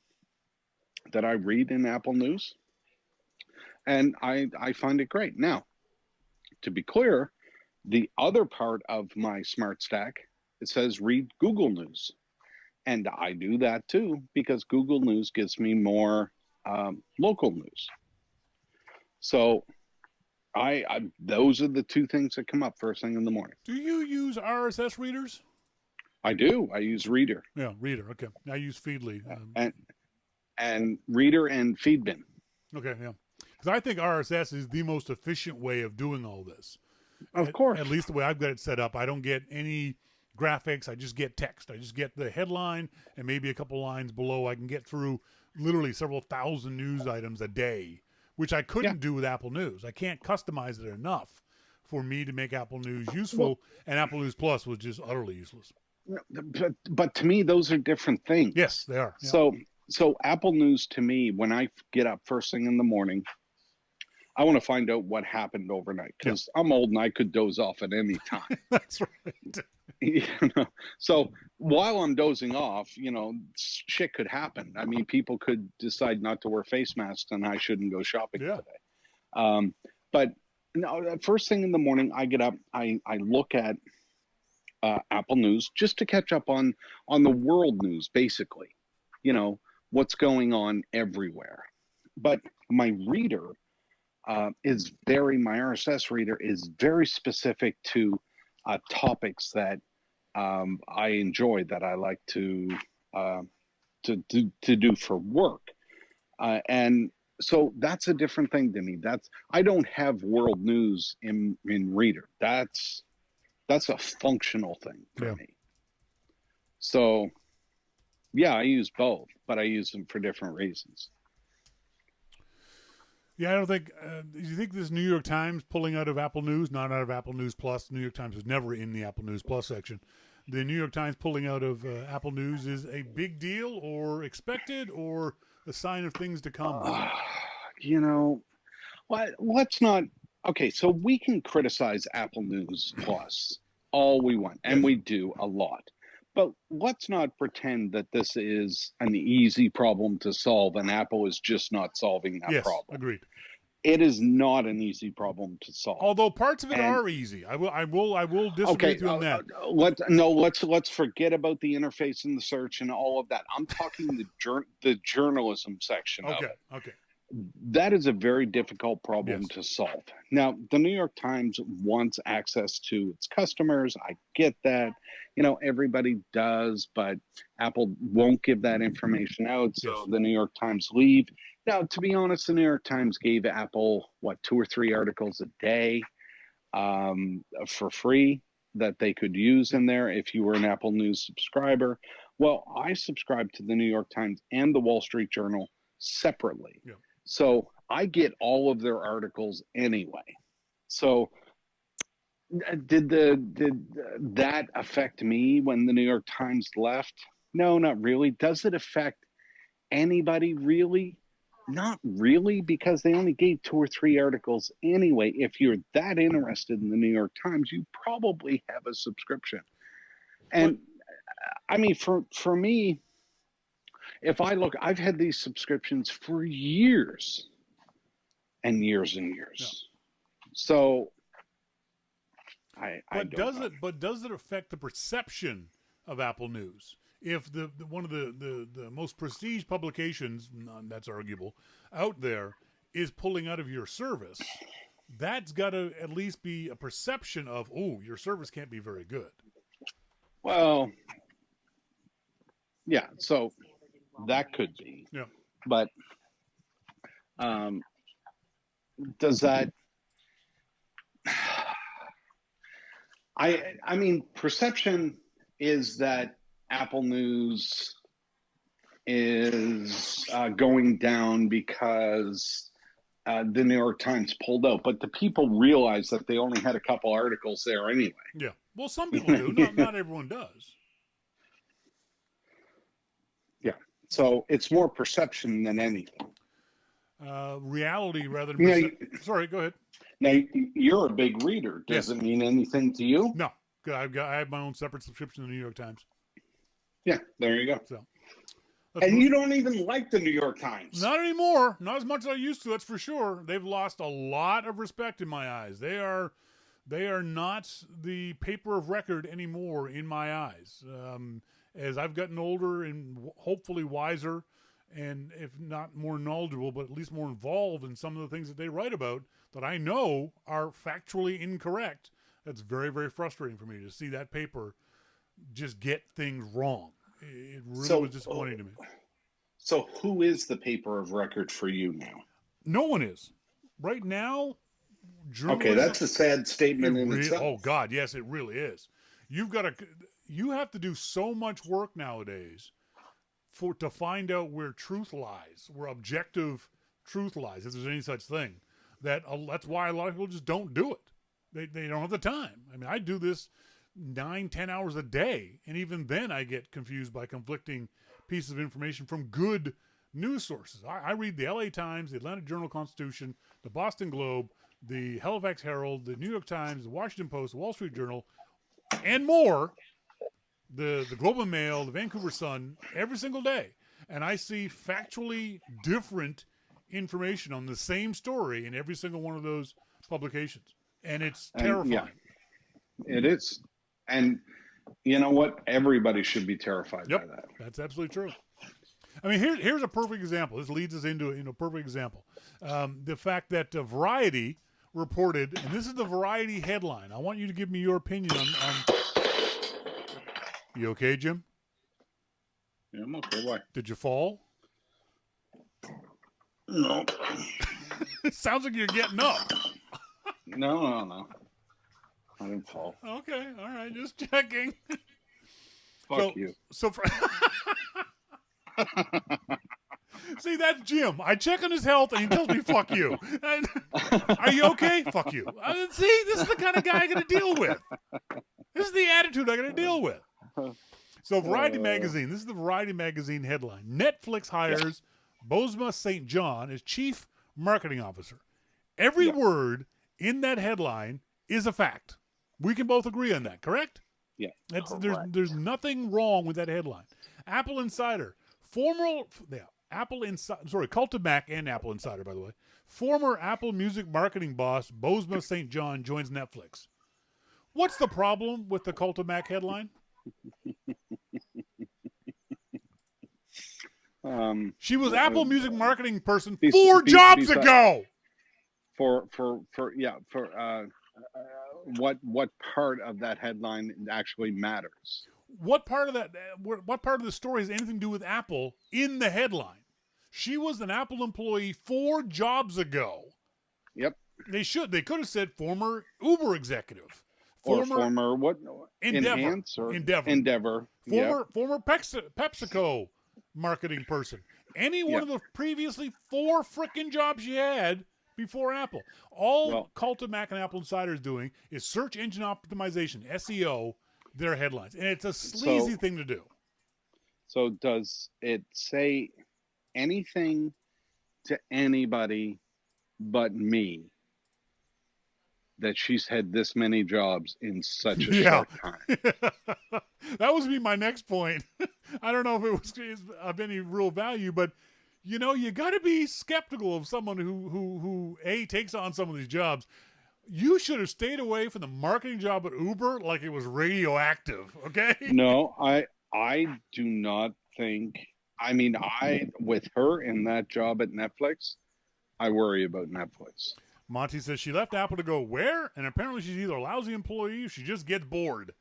that I read in Apple News, and I find it great. Now, to be clear, the other part of my smart stack, it says read Google News. And I do that too, because Google News gives me more local news. So those are the two things that come up first thing in the morning. Do you use RSS readers? I do. I use Reader. Yeah, Reader. Okay. I use Feedly. And Reader and Feedbin. Okay, yeah. Because I think RSS is the most efficient way of doing all this. Of course. At least the way I've got it set up. I don't get any graphics. I just get text. I just get the headline and maybe a couple lines below. I can get through literally several thousand news items a day, which I couldn't do with Apple News. I can't customize it enough for me to make Apple News useful, and Apple News Plus was just utterly useless. But to me, those are different things. Yes, they are. Yeah. So Apple News to me, when I get up first thing in the morning, I want to find out what happened overnight, because I'm old and I could doze off at any time. That's right. So while I'm dozing off, shit could happen. I mean, people could decide not to wear face masks, and I shouldn't go shopping today. But no, first thing in the morning, I get up, I look at Apple News just to catch up on the world news, basically. What's going on everywhere. But my reader my RSS reader is very specific to topics that I enjoy, that I like to to do for work. And so that's a different thing to me. I don't have world news in Reader. That's a functional thing for me. So yeah, I use both, but I use them for different reasons. Yeah, I don't think. Do you think this New York Times pulling out of Apple News, not out of Apple News Plus? The New York Times was never in the Apple News Plus section. The New York Times pulling out of Apple News is a big deal, or expected, or a sign of things to come? You know, let's not. Okay, so we can criticize Apple News Plus all we want, and we do a lot. But let's not pretend that this is an easy problem to solve, and Apple is just not solving that problem. Yes, agreed. It is not an easy problem to solve. Although parts of it are easy. I will disagree with you on that. Let's forget about the interface and the search and all of that. I'm talking the journalism section of it. Okay. That is a very difficult problem to solve. Now, the New York Times wants access to its customers. I get that. Everybody does, but Apple won't give that information out. So the New York Times leave. Now, to be honest, the New York Times gave Apple, 2 or 3 articles a day for free that they could use in there if you were an Apple News subscriber. Well, I subscribe to the New York Times and the Wall Street Journal separately. Yeah. So I get all of their articles anyway. So did that affect me when the New York Times left? No, not really. Does it affect anybody really? Not really, because they only gave 2 or 3 articles anyway. If you're that interested in the New York Times, you probably have a subscription. And I mean, for me, if I look, I've had these subscriptions for years and years and years. Yeah. So But does it affect the perception of Apple News? If one of the most prestige publications, that's arguable, out there is pulling out of your service, that's got to at least be a perception of, your service can't be very good. Well, yeah, so that could be. Yeah. But does that... I mean, perception is that Apple News is going down because the New York Times pulled out, but the people realize that they only had a couple articles there anyway. Yeah, well, some people do. Not everyone does. Yeah, so it's more perception than anything. Reality rather than sorry, go ahead. Now, you're a big reader. Does it mean anything to you? No. I have my own separate subscription to the New York Times. Yeah, there you go. So, and you don't even like the New York Times. Not anymore. Not as much as I used to, that's for sure. They've lost a lot of respect in my eyes. They are not the paper of record anymore in my eyes. As I've gotten older and hopefully wiser, and if not more knowledgeable, but at least more involved in some of the things that they write about that I know are factually incorrect, that's very, very frustrating for me to see that paper just get things wrong. It really was disappointing to me. So who is the paper of record for you now? No one is. Right now, journalism... Okay, that's a sad statement in itself. Oh, God, yes, it really is. You have to do so much work nowadays to find out where truth lies, where objective truth lies, if there's any such thing. That's why a lot of people just don't do it. They don't have the time. I mean, I do this 9-10 hours a day, and even then I get confused by conflicting pieces of information from good news sources. I read the LA Times, the Atlanta Journal-Constitution, the Boston Globe, the Halifax Herald, the New York Times, the Washington Post, the Wall Street Journal, and more, the Globe and Mail, the Vancouver Sun, every single day. And I see factually different information on the same story in every single one of those publications. And it's terrifying. Yeah, it is. And you know what? Everybody should be terrified by that. That's absolutely true. I mean, here's a perfect example. This leads us into a perfect example. The fact that Variety reported, and this is the Variety headline. I want you to give me your opinion on... You okay, Jim? Yeah, I'm okay. Why? Did you fall? No. It sounds like you're getting up. No. I didn't fall. Okay, all right, just checking. Fuck you. So for see, that's Jim. I check on his health, and he tells me, "Fuck you." And, are you okay? Fuck you. See, this is the kind of guy I got to deal with. This is the attitude I got to deal with. So, Variety Magazine. This is the Variety Magazine headline: Netflix hires Bozoma St. John as chief marketing officer. Every word in that headline is a fact. We can both agree on that, correct? Yeah. There's nothing wrong with that headline. Apple Insider, Culture Mac and Apple Insider, by the way. Former Apple Music marketing boss Bozoma St. John joins Netflix. What's the problem with the Culture Mac headline? She was Apple Music marketing person 4 jobs ago. What part of that headline actually matters? What part of the story has anything to do with Apple in the headline? She was an Apple employee 4 jobs ago. Yep. They could have said former Uber executive. Former what? Endeavor. Former PepsiCo marketing person. Any one of the previously 4 frickin' jobs she had before Apple. All Culture Mac and Apple Insider is doing is search engine optimization, SEO, their headlines. And it's a sleazy thing to do. So does it say anything to anybody but me that she's had this many jobs in such a short time? That was be my next point. I don't know if it was of any real value, but you got to be skeptical of someone who takes on some of these jobs. You should have stayed away from the marketing job at Uber like it was radioactive, okay? No, I do not think. I mean, with her in that job at Netflix, I worry about Netflix. Monty says she left Apple to go where? And apparently she's either a lousy employee or she just gets bored.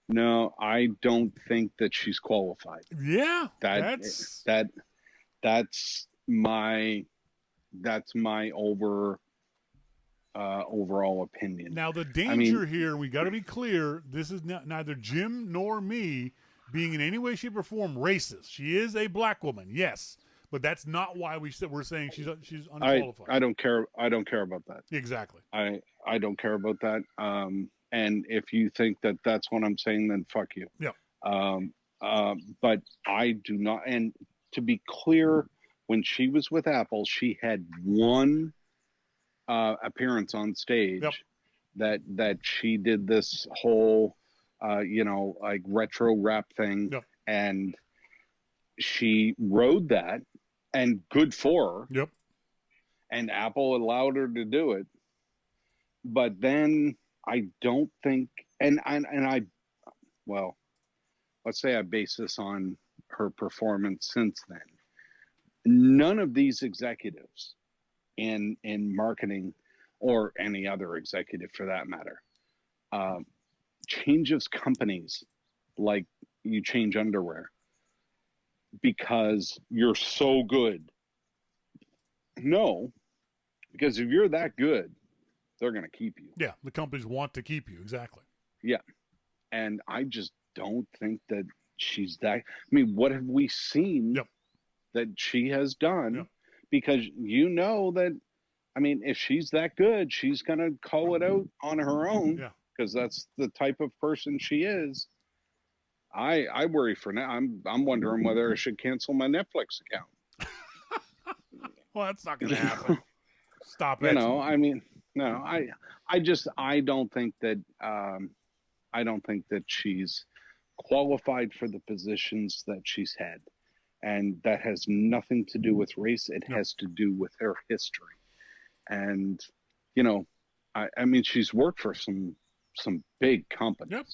No, I don't think that she's qualified. Yeah, that's my overall opinion. Now the danger here, we got to be clear. This is neither Jim nor me being in any way, shape, or form racist. She is a black woman, yes, but that's not why we're saying she's unqualified. I don't care. I don't care about that. Exactly. I don't care about that. And if you think that that's what I'm saying, then fuck you. Yeah. But I do not. And to be clear, when she was with Apple, she had one appearance on stage that she did this whole, like retro rap thing. Yep. And she rode that, and good for her. Yep. And Apple allowed her to do it. But then I don't think, let's say I base this on her performance since then. None of these executives in marketing, or any other executive for that matter, changes companies like you change underwear because you're so good. No, because if you're that good, they're going to keep you. Yeah, the companies want to keep you, exactly. Yeah, and I just don't think that she's that. I mean, what have we seen that she has done? Yep. Because that, I mean, if she's that good, she's going to call it out on her own. Yeah. Because that's the type of person she is. I worry for now. I'm wondering whether I should cancel my Netflix account. Well, that's not going to happen. Stop it. I mean, no, I don't think that she's qualified for the positions that she's had, and that has nothing to do with race. It has to do with her history, and I mean, she's worked for some big companies. Yep.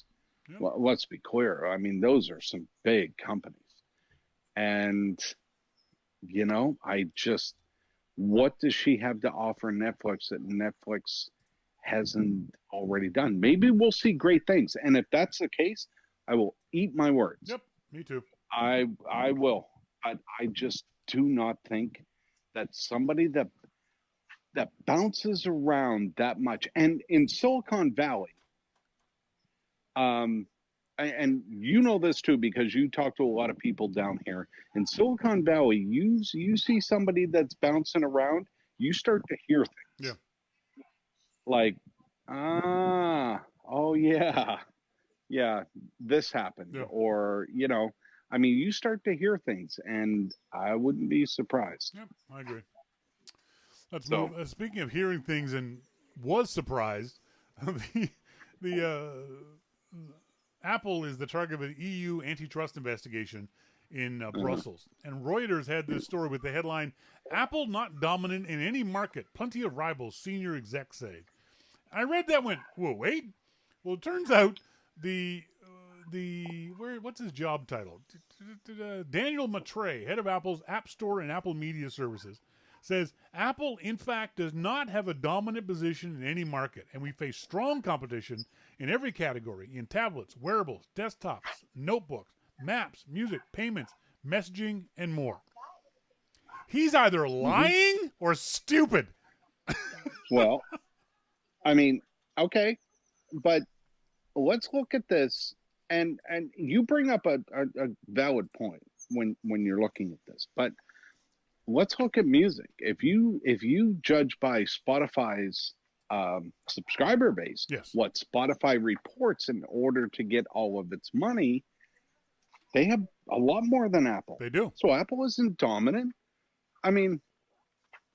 Well, let's be clear. I mean, those are some big companies, and what does she have to offer Netflix that Netflix hasn't already done? Maybe we'll see great things. And if that's the case, I will eat my words. Yep, me too. I will, but I just do not think that somebody that bounces around that much, and in Silicon Valley, um, and you know this too because you talk to a lot of people down here in Silicon Valley. You see somebody that's bouncing around, you start to hear Yeah. things like, oh yeah, yeah, this happened, Yeah. or I mean, you start to hear things, and I wouldn't be surprised. Yep. I agree. Let's So, move. Speaking of hearing things and was surprised, the Apple is the target of an EU antitrust investigation in Brussels. And Reuters had this story with the headline, Apple not dominant in any market. Plenty of rivals, senior execs say. I read that and went, whoa, wait. Well, it turns out what's his job title? Daniel Matre, head of Apple's App Store and Apple Media Services, says Apple, in fact, does not have a dominant position in any market, and we face strong competition in every category, in tablets, wearables, desktops, notebooks, maps, music, payments, messaging, and more. He's either lying or stupid. well, I mean, okay, but let's look at this, and you bring up a valid point when you're looking at this, but let's look at music. If you judge by Spotify's subscriber base, Yes. what Spotify reports in order to get all of its money, they have a lot more than Apple. They do. So Apple isn't dominant. I mean,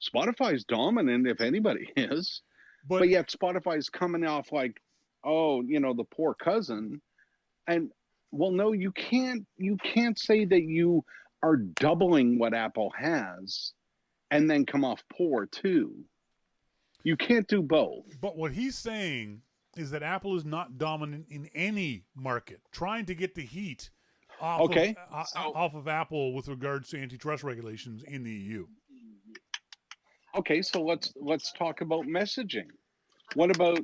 Spotify's dominant if anybody is, but yet Spotify's coming off like, oh, the poor cousin. And well, no, you can't say that you are doubling what Apple has and then come off poor too. You can't do both. But what he's saying is that Apple is not dominant in any market, trying to get the heat off of Apple with regards to antitrust regulations in the EU. Okay, so let's talk about messaging. What about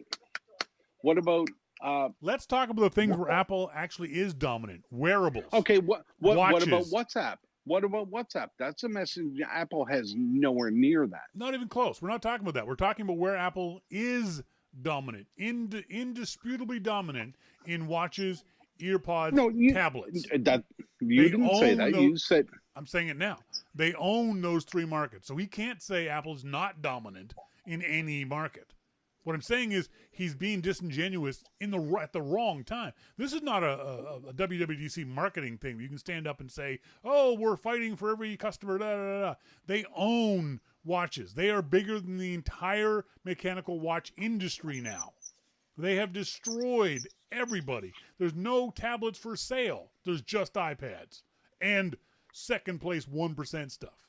let's talk about the things where Apple actually is dominant. Wearables. Okay, what watches. about WhatsApp? What about WhatsApp? That's a message Apple has nowhere near that. Not even close. We're not talking about that. We're talking about where Apple is dominant, indisputably dominant in watches, earpods, tablets. That you didn't say that. You said. I'm saying it now. They own those three markets, so he can't say Apple's not dominant in any market. What I'm saying is he's being disingenuous at the wrong time. This is not a WWDC marketing thing. You can stand up and say, "Oh, we're fighting for every customer." Da, da, da. They own watches. They are bigger than the entire mechanical watch industry now. They have destroyed everybody. There's no tablets for sale. There's just iPads and second place 1% stuff.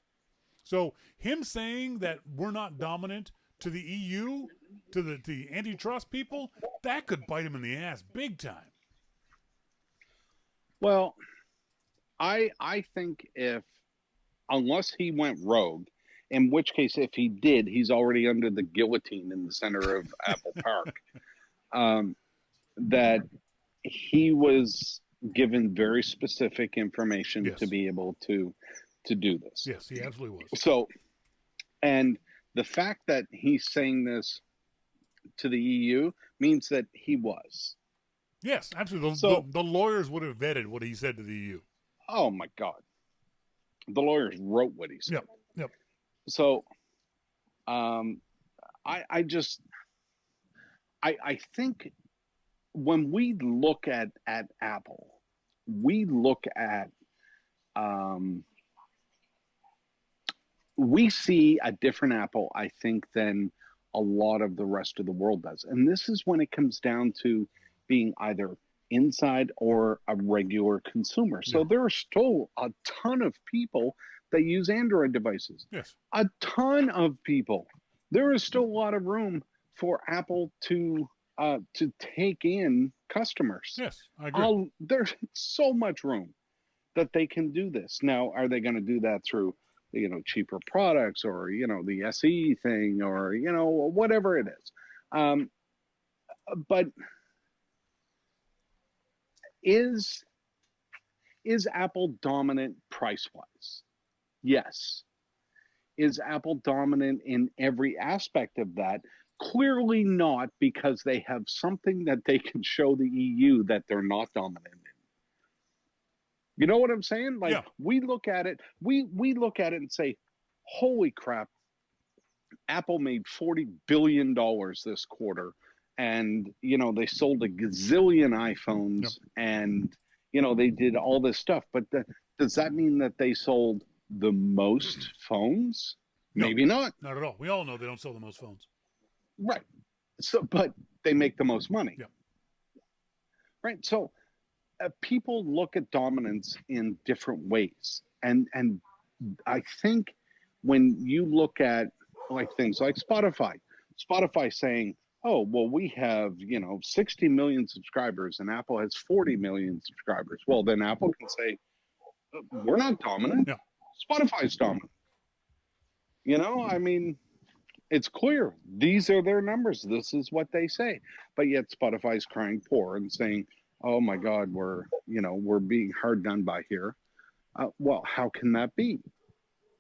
So him saying that we're not dominant to the EU, to the antitrust people, that could bite him in the ass big time. Well, I think unless he went rogue, in which case if he did, he's already under the guillotine in the center of Apple Park. That he was given very specific information to be able to do this. Yes, he absolutely was. So, and the fact that he's saying this to the EU means that he was. Yes, absolutely. So, the lawyers would have vetted what he said to the EU. Oh my God. The lawyers wrote what he said. Yep. So, I think when we look at Apple, we look at, we see a different Apple, I think, than a lot of the rest of the world does. And this is when it comes down to being either inside or a regular consumer. So there are still a ton of people that use Android devices. Yes. A ton of people. There is still a lot of room for Apple to take in customers. Yes, I agree. There's so much room that they can do this. Now, are they going to do that through, cheaper products or, the SE thing or, whatever it is? But is is Apple dominant price-wise? Yes. Is Apple dominant in every aspect of that? Clearly not, because they have something that they can show the EU that they're not dominant in. You know what I'm saying? Like, Yeah. we look at it, we look at it and say, holy crap, Apple made $40 billion this quarter. And, they sold a gazillion iPhones. Yep. And, they did all this stuff. But does that mean that they sold the most phones? No. Maybe not. Not at all. We all know they don't sell the most phones. Right. So, but they make the most money. Yep. Right. So people look at dominance in different ways. And I think when you look at like things like Spotify saying, oh, well, we have, 60 million subscribers and Apple has 40 million subscribers. Well, then Apple can say, we're not dominant. Yeah. Spotify's dominant. I mean, it's clear. These are their numbers. This is what they say. But yet Spotify's crying poor and saying, oh my God, we're being hard done by here. Well, how can that be?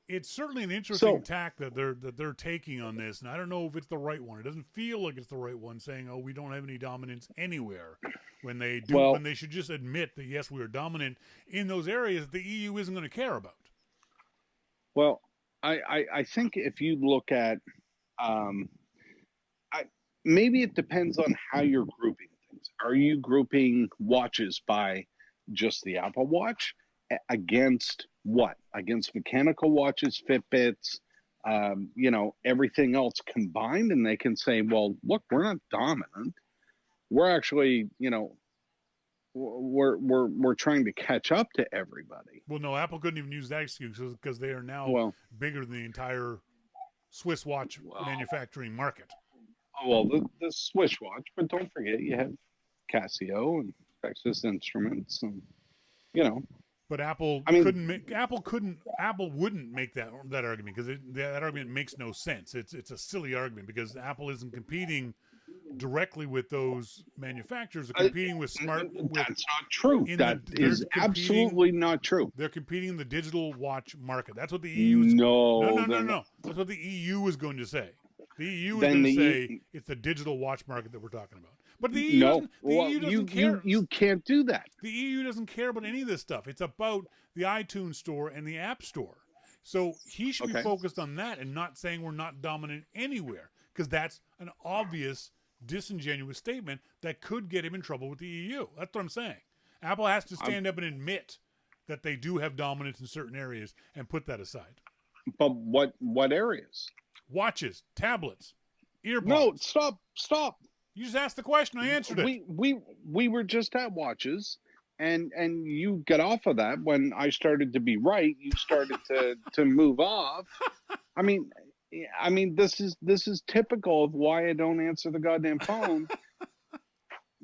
It's certainly an interesting tack that they're taking on this, and I don't know if it's the right one. It doesn't feel like it's the right one, saying, "Oh, we don't have any dominance anywhere," when they do. When they should just admit that yes, we are dominant in those areas that the EU isn't going to care about. Well, I think if you look at, maybe it depends on how you're grouping things. Are you grouping watches by just the Apple Watch against what? Against mechanical watches, Fitbits, everything else combined, and they can say, well, look, we're not dominant. We're actually, we're trying to catch up to everybody. Well, no, Apple couldn't even use that excuse because they are now bigger than the entire Swiss watch manufacturing market. Well, the Swiss watch, but don't forget you have Casio and Texas Instruments, and But Apple wouldn't make that argument because that argument makes no sense. It's a silly argument because Apple isn't competing directly with those manufacturers. They're competing with smart. That's not true. That is absolutely not true. They're competing in the digital watch market. That's what the EU is. No. That's what the EU is going to say. The EU is going to say it's the digital watch market that we're talking about. But the EU doesn't care. You can't do that. The EU doesn't care about any of this stuff. It's about the iTunes store and the App Store. So he should be focused on that and not saying we're not dominant anywhere, because that's an obvious disingenuous statement that could get him in trouble with the EU. That's what I'm saying. Apple has to stand up and admit that they do have dominance in certain areas and put that aside. But what areas? Watches, tablets, earbuds. No, stop. You just asked the question. I answered it. We were just at watches, and you got off of that when I started to be right. You started to move off. I mean, this is typical of why I don't answer the goddamn phone,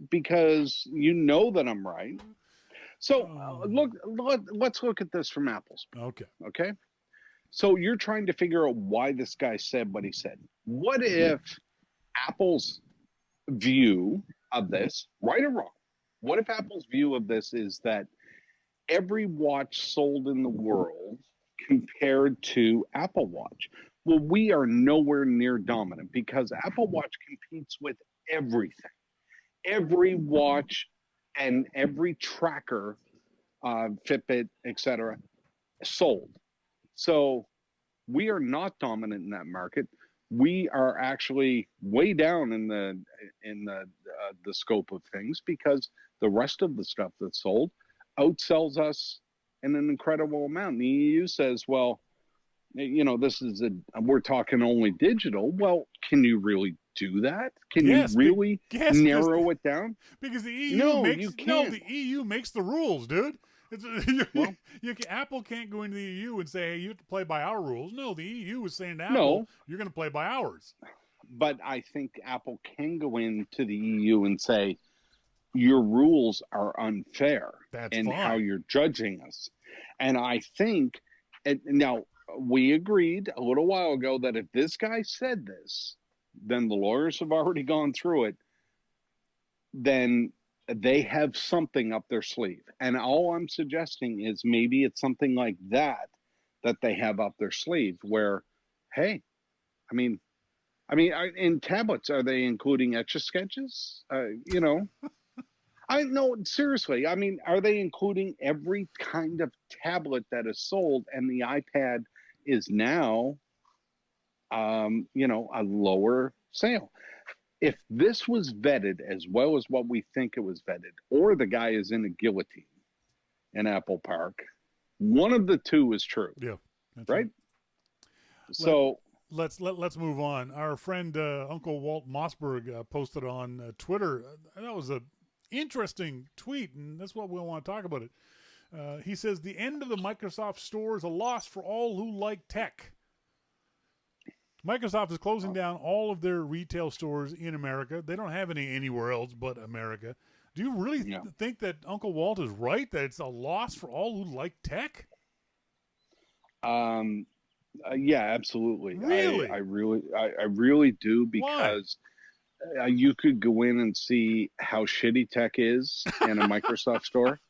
because you know that I'm right. So let's look at this from Apple's. Okay. So you're trying to figure out why this guy said what he said. What if Apple's view of this, right or wrong, what if Apple's view of this is that every watch sold in the world compared to Apple Watch? Well, we are nowhere near dominant because Apple Watch competes with everything. Every watch and every tracker, Fitbit, etc., sold. So we are not dominant in that market. We are actually way down in the scope of things because the rest of the stuff that's sold outsells us in an incredible amount. The EU says, well, we're talking only digital. Well, can you really do that? Can you really narrow it down? Because the EU makes the rules, dude. Apple can't go into the EU and say, hey, you have to play by our rules. No, the EU is saying to Apple, you're going to play by ours. But I think Apple can go into the EU and say, your rules are unfair how you're judging us. And I think, now we agreed a little while ago that if this guy said this, then the lawyers have already gone through it, then they have something up their sleeve. And all I'm suggesting is maybe it's something like that they have up their sleeve where, hey, I mean, in tablets, are they including etch a sketches? I know, seriously. I mean, are they including every kind of tablet that is sold? And the iPad is now, a lower sale. If this was vetted as well as what we think it was vetted, or the guy is in a guillotine in Apple Park, one of the two is true, Yeah, that's right? Let, So let's move on. Our friend Uncle Walt Mossberg posted on Twitter. That was a interesting tweet, and that's what we want to talk about it. He says the end of the Microsoft Store is a loss for all who like tech. Microsoft is closing down all of their retail stores in America. They don't have any anywhere else but America. Do you really think that Uncle Walt is right, that it's a loss for all who like tech? yeah, absolutely. Really? I really do, because you could go in and see how shitty tech is in a Microsoft store.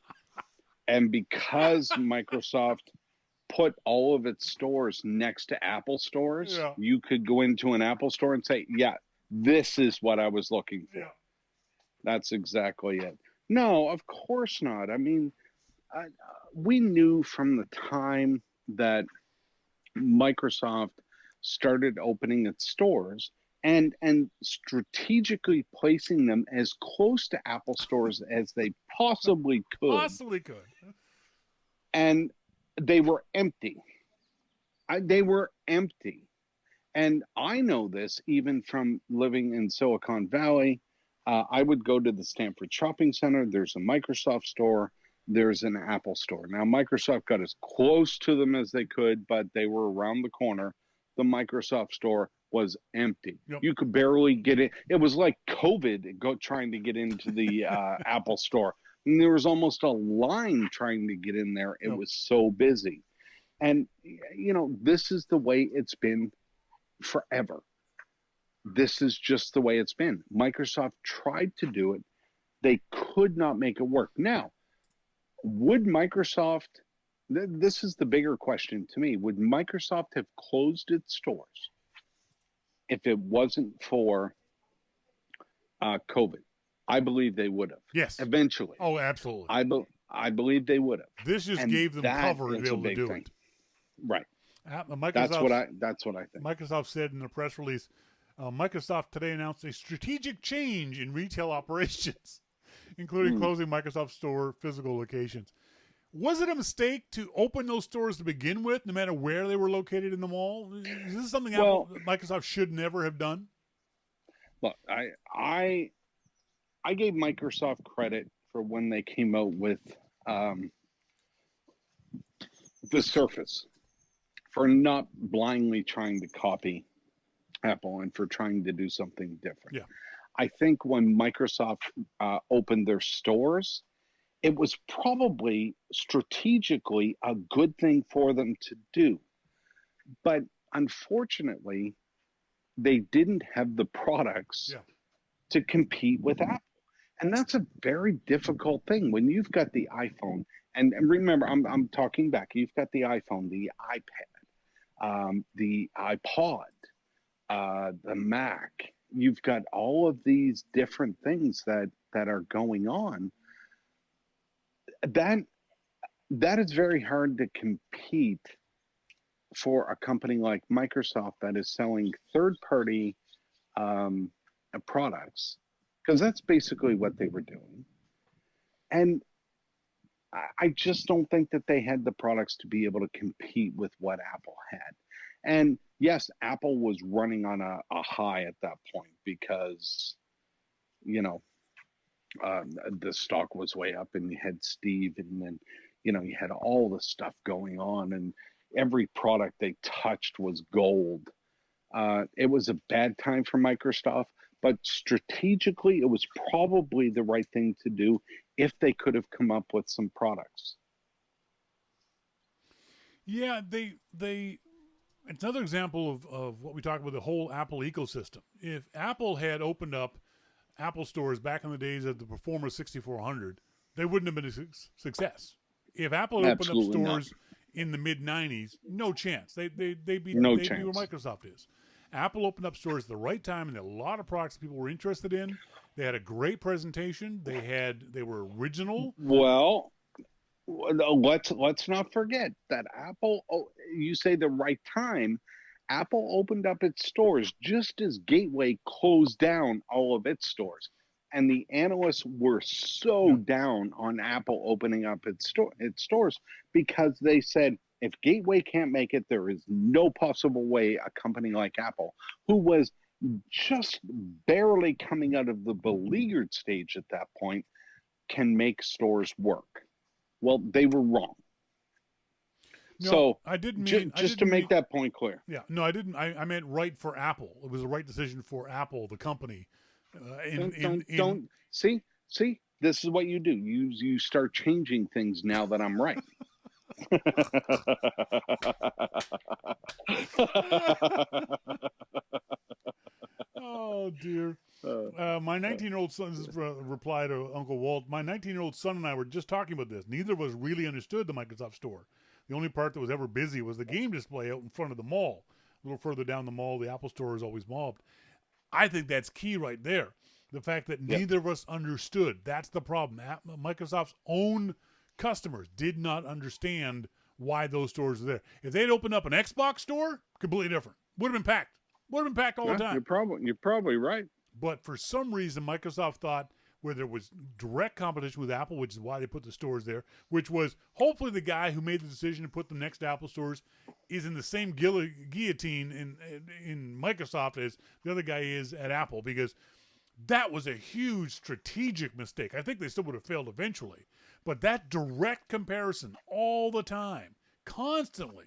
And because Microsoft put all of its stores next to Apple stores, you could go into an Apple store and say, yeah, this is what I was looking for. Yeah. That's exactly it. No, of course not. I mean, we knew from the time that Microsoft started opening its stores and strategically placing them as close to Apple stores as they possibly could. And they were empty. They were empty. And I know this even from living in Silicon Valley. I would go to the Stanford Shopping Center. There's a Microsoft store. There's an Apple store. Now, Microsoft got as close to them as they could, but they were around the corner. The Microsoft store was empty. Yep. You could barely get in. It was like COVID trying to get into the Apple store. And there was almost a line trying to get in there. It was so busy. And, this is the way it's been forever. This is just the way it's been. Microsoft tried to do it. They could not make it work. Now, would Microsoft, this is the bigger question to me, would Microsoft have closed its stores if it wasn't for COVID? I believe they would have. Yes. Eventually. Oh, absolutely. I believe they would have. This just gave them cover to be able to do it. Right. That's what I think. Microsoft said in a press release, Microsoft today announced a strategic change in retail operations, including closing Microsoft Store physical locations. Was it a mistake to open those stores to begin with, no matter where they were located in the mall? Is this something Microsoft should never have done? Look, I gave Microsoft credit for when they came out with the Surface, for not blindly trying to copy Apple and for trying to do something different. Yeah. I think when Microsoft opened their stores, it was probably strategically a good thing for them to do. But unfortunately, they didn't have the products to compete with Apple. And that's a very difficult thing when you've got the iPhone. And remember, I'm talking back. You've got the iPhone, the iPad, the iPod, the Mac. You've got all of these different things that are going on. That is very hard to compete for a company like Microsoft that is selling third-party products, because that's basically what they were doing. And I just don't think that they had the products to be able to compete with what Apple had. And yes, Apple was running on a high at that point because, the stock was way up, and you had Steve, and then, you had all the stuff going on, and every product they touched was gold. It was a bad time for Microsoft, but strategically, it was probably the right thing to do if they could have come up with some products. Yeah, it's another example of what we talk about, the whole Apple ecosystem. If Apple had opened up Apple stores back in the days of the Performer 6400, they wouldn't have been a success. If Apple opened Absolutely up not. stores in the mid 90s, no chance. They'd be No they'd be chance. where Microsoft is. Apple opened up stores at the right time, and there were a lot of products people were interested in. They had a great presentation. They were original. Well, let's not forget that Apple. Oh, you say the right time. Apple opened up its stores just as Gateway closed down all of its stores, and the analysts were so down on Apple opening up its stores because they said if Gateway can't make it, there is no possible way a company like Apple, who was just barely coming out of the beleaguered stage at that point, can make stores work. Well, they were wrong. No, So I didn't mean just to make that point clear. Yeah, no, I didn't. I meant right for Apple. It was the right decision for Apple, the company. Don't see. This is what you do. You start changing things now that I'm right. Oh dear. My 19-year-old son, this is a reply to Uncle Walt. My 19-year-old son and I were just talking about this. Neither of us really understood the Microsoft Store. The only part that was ever busy was the game display out in front of the mall. A little further down the mall, the Apple Store is always mobbed. I think that's key right there. The fact that neither of us understood. That's the problem. Microsoft's own customers did not understand why those stores were there. If they'd opened up an Xbox store, completely different. Would have been packed. Would have been packed all the time. You're probably right. But for some reason, Microsoft thought where there was direct competition with Apple, which is why they put the stores there, which was hopefully the guy who made the decision to put the next Apple stores is in the same guillotine in Microsoft as the other guy is at Apple, because that was a huge strategic mistake. I think they still would have failed eventually. But that direct comparison all the time, constantly,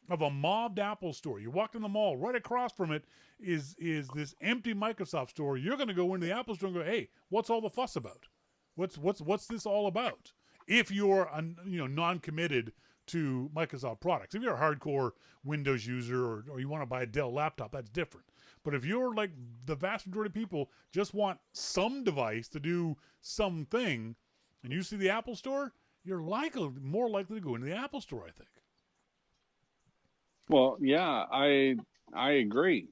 of a mobbed Apple store. You walked in the mall, right across from it is this empty Microsoft store. You're going to go into the Apple store and go, hey, what's all the fuss about? What's this all about? If you're non-committed to Microsoft products. If you're a hardcore Windows user or you want to buy a Dell laptop, that's different. But if you're like the vast majority of people just want some device to do something, and you see the Apple store, you're more likely to go into the Apple store, I think. Well, yeah, I agree.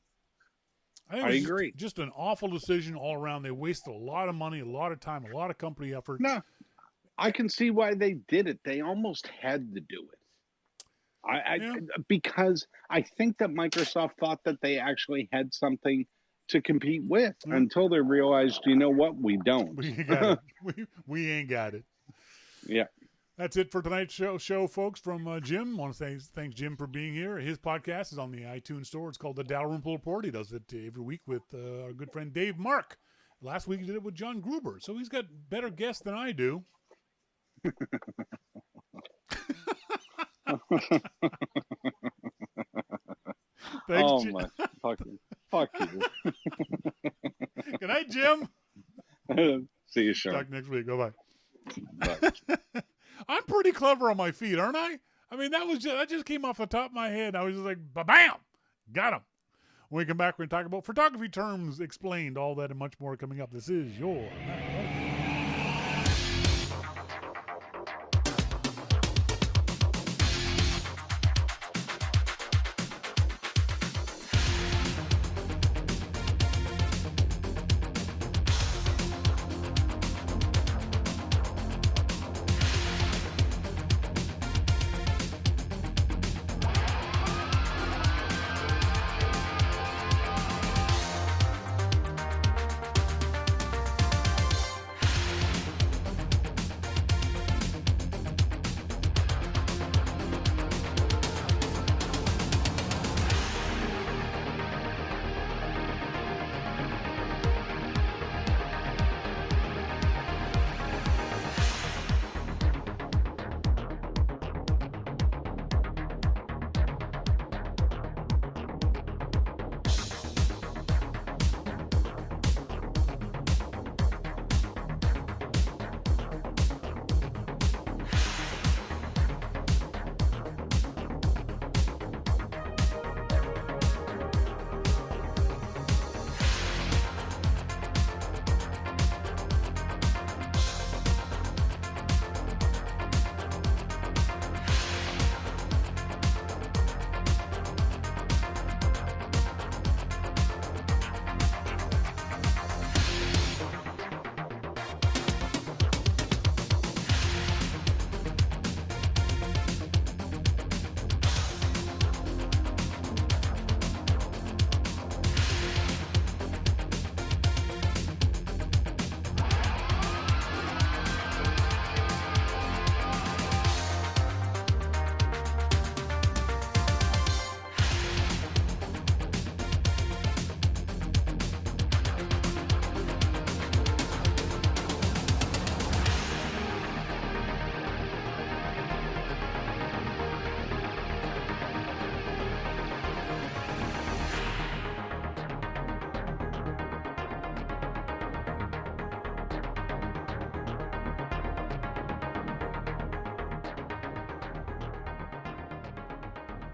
I agree. Just an awful decision all around. They wasted a lot of money, a lot of time, a lot of company effort. No, I can see why they did it. They almost had to do it. Because I think that Microsoft thought that they actually had something to compete with until they realized, you know what, we don't. We ain't got it. We ain't got it. Yeah. That's it for tonight's show, folks, from Jim. I want to say thanks, Jim, for being here. His podcast is on the iTunes store. It's called The Dalrymple Report. He does it every week with our good friend Dave Mark. Last week he did it with John Gruber. So he's got better guests than I do. Thanks, oh, Jim. my. Fuck you. Good night, Jim. See you, Shawn. Talk next week. Bye-bye. Bye. I'm pretty clever on my feet, aren't I? I mean, that just came off the top of my head. I was just like, bam, got him. When we come back, we're going to talk about photography terms explained, all that and much more coming up. This is your Mac Life.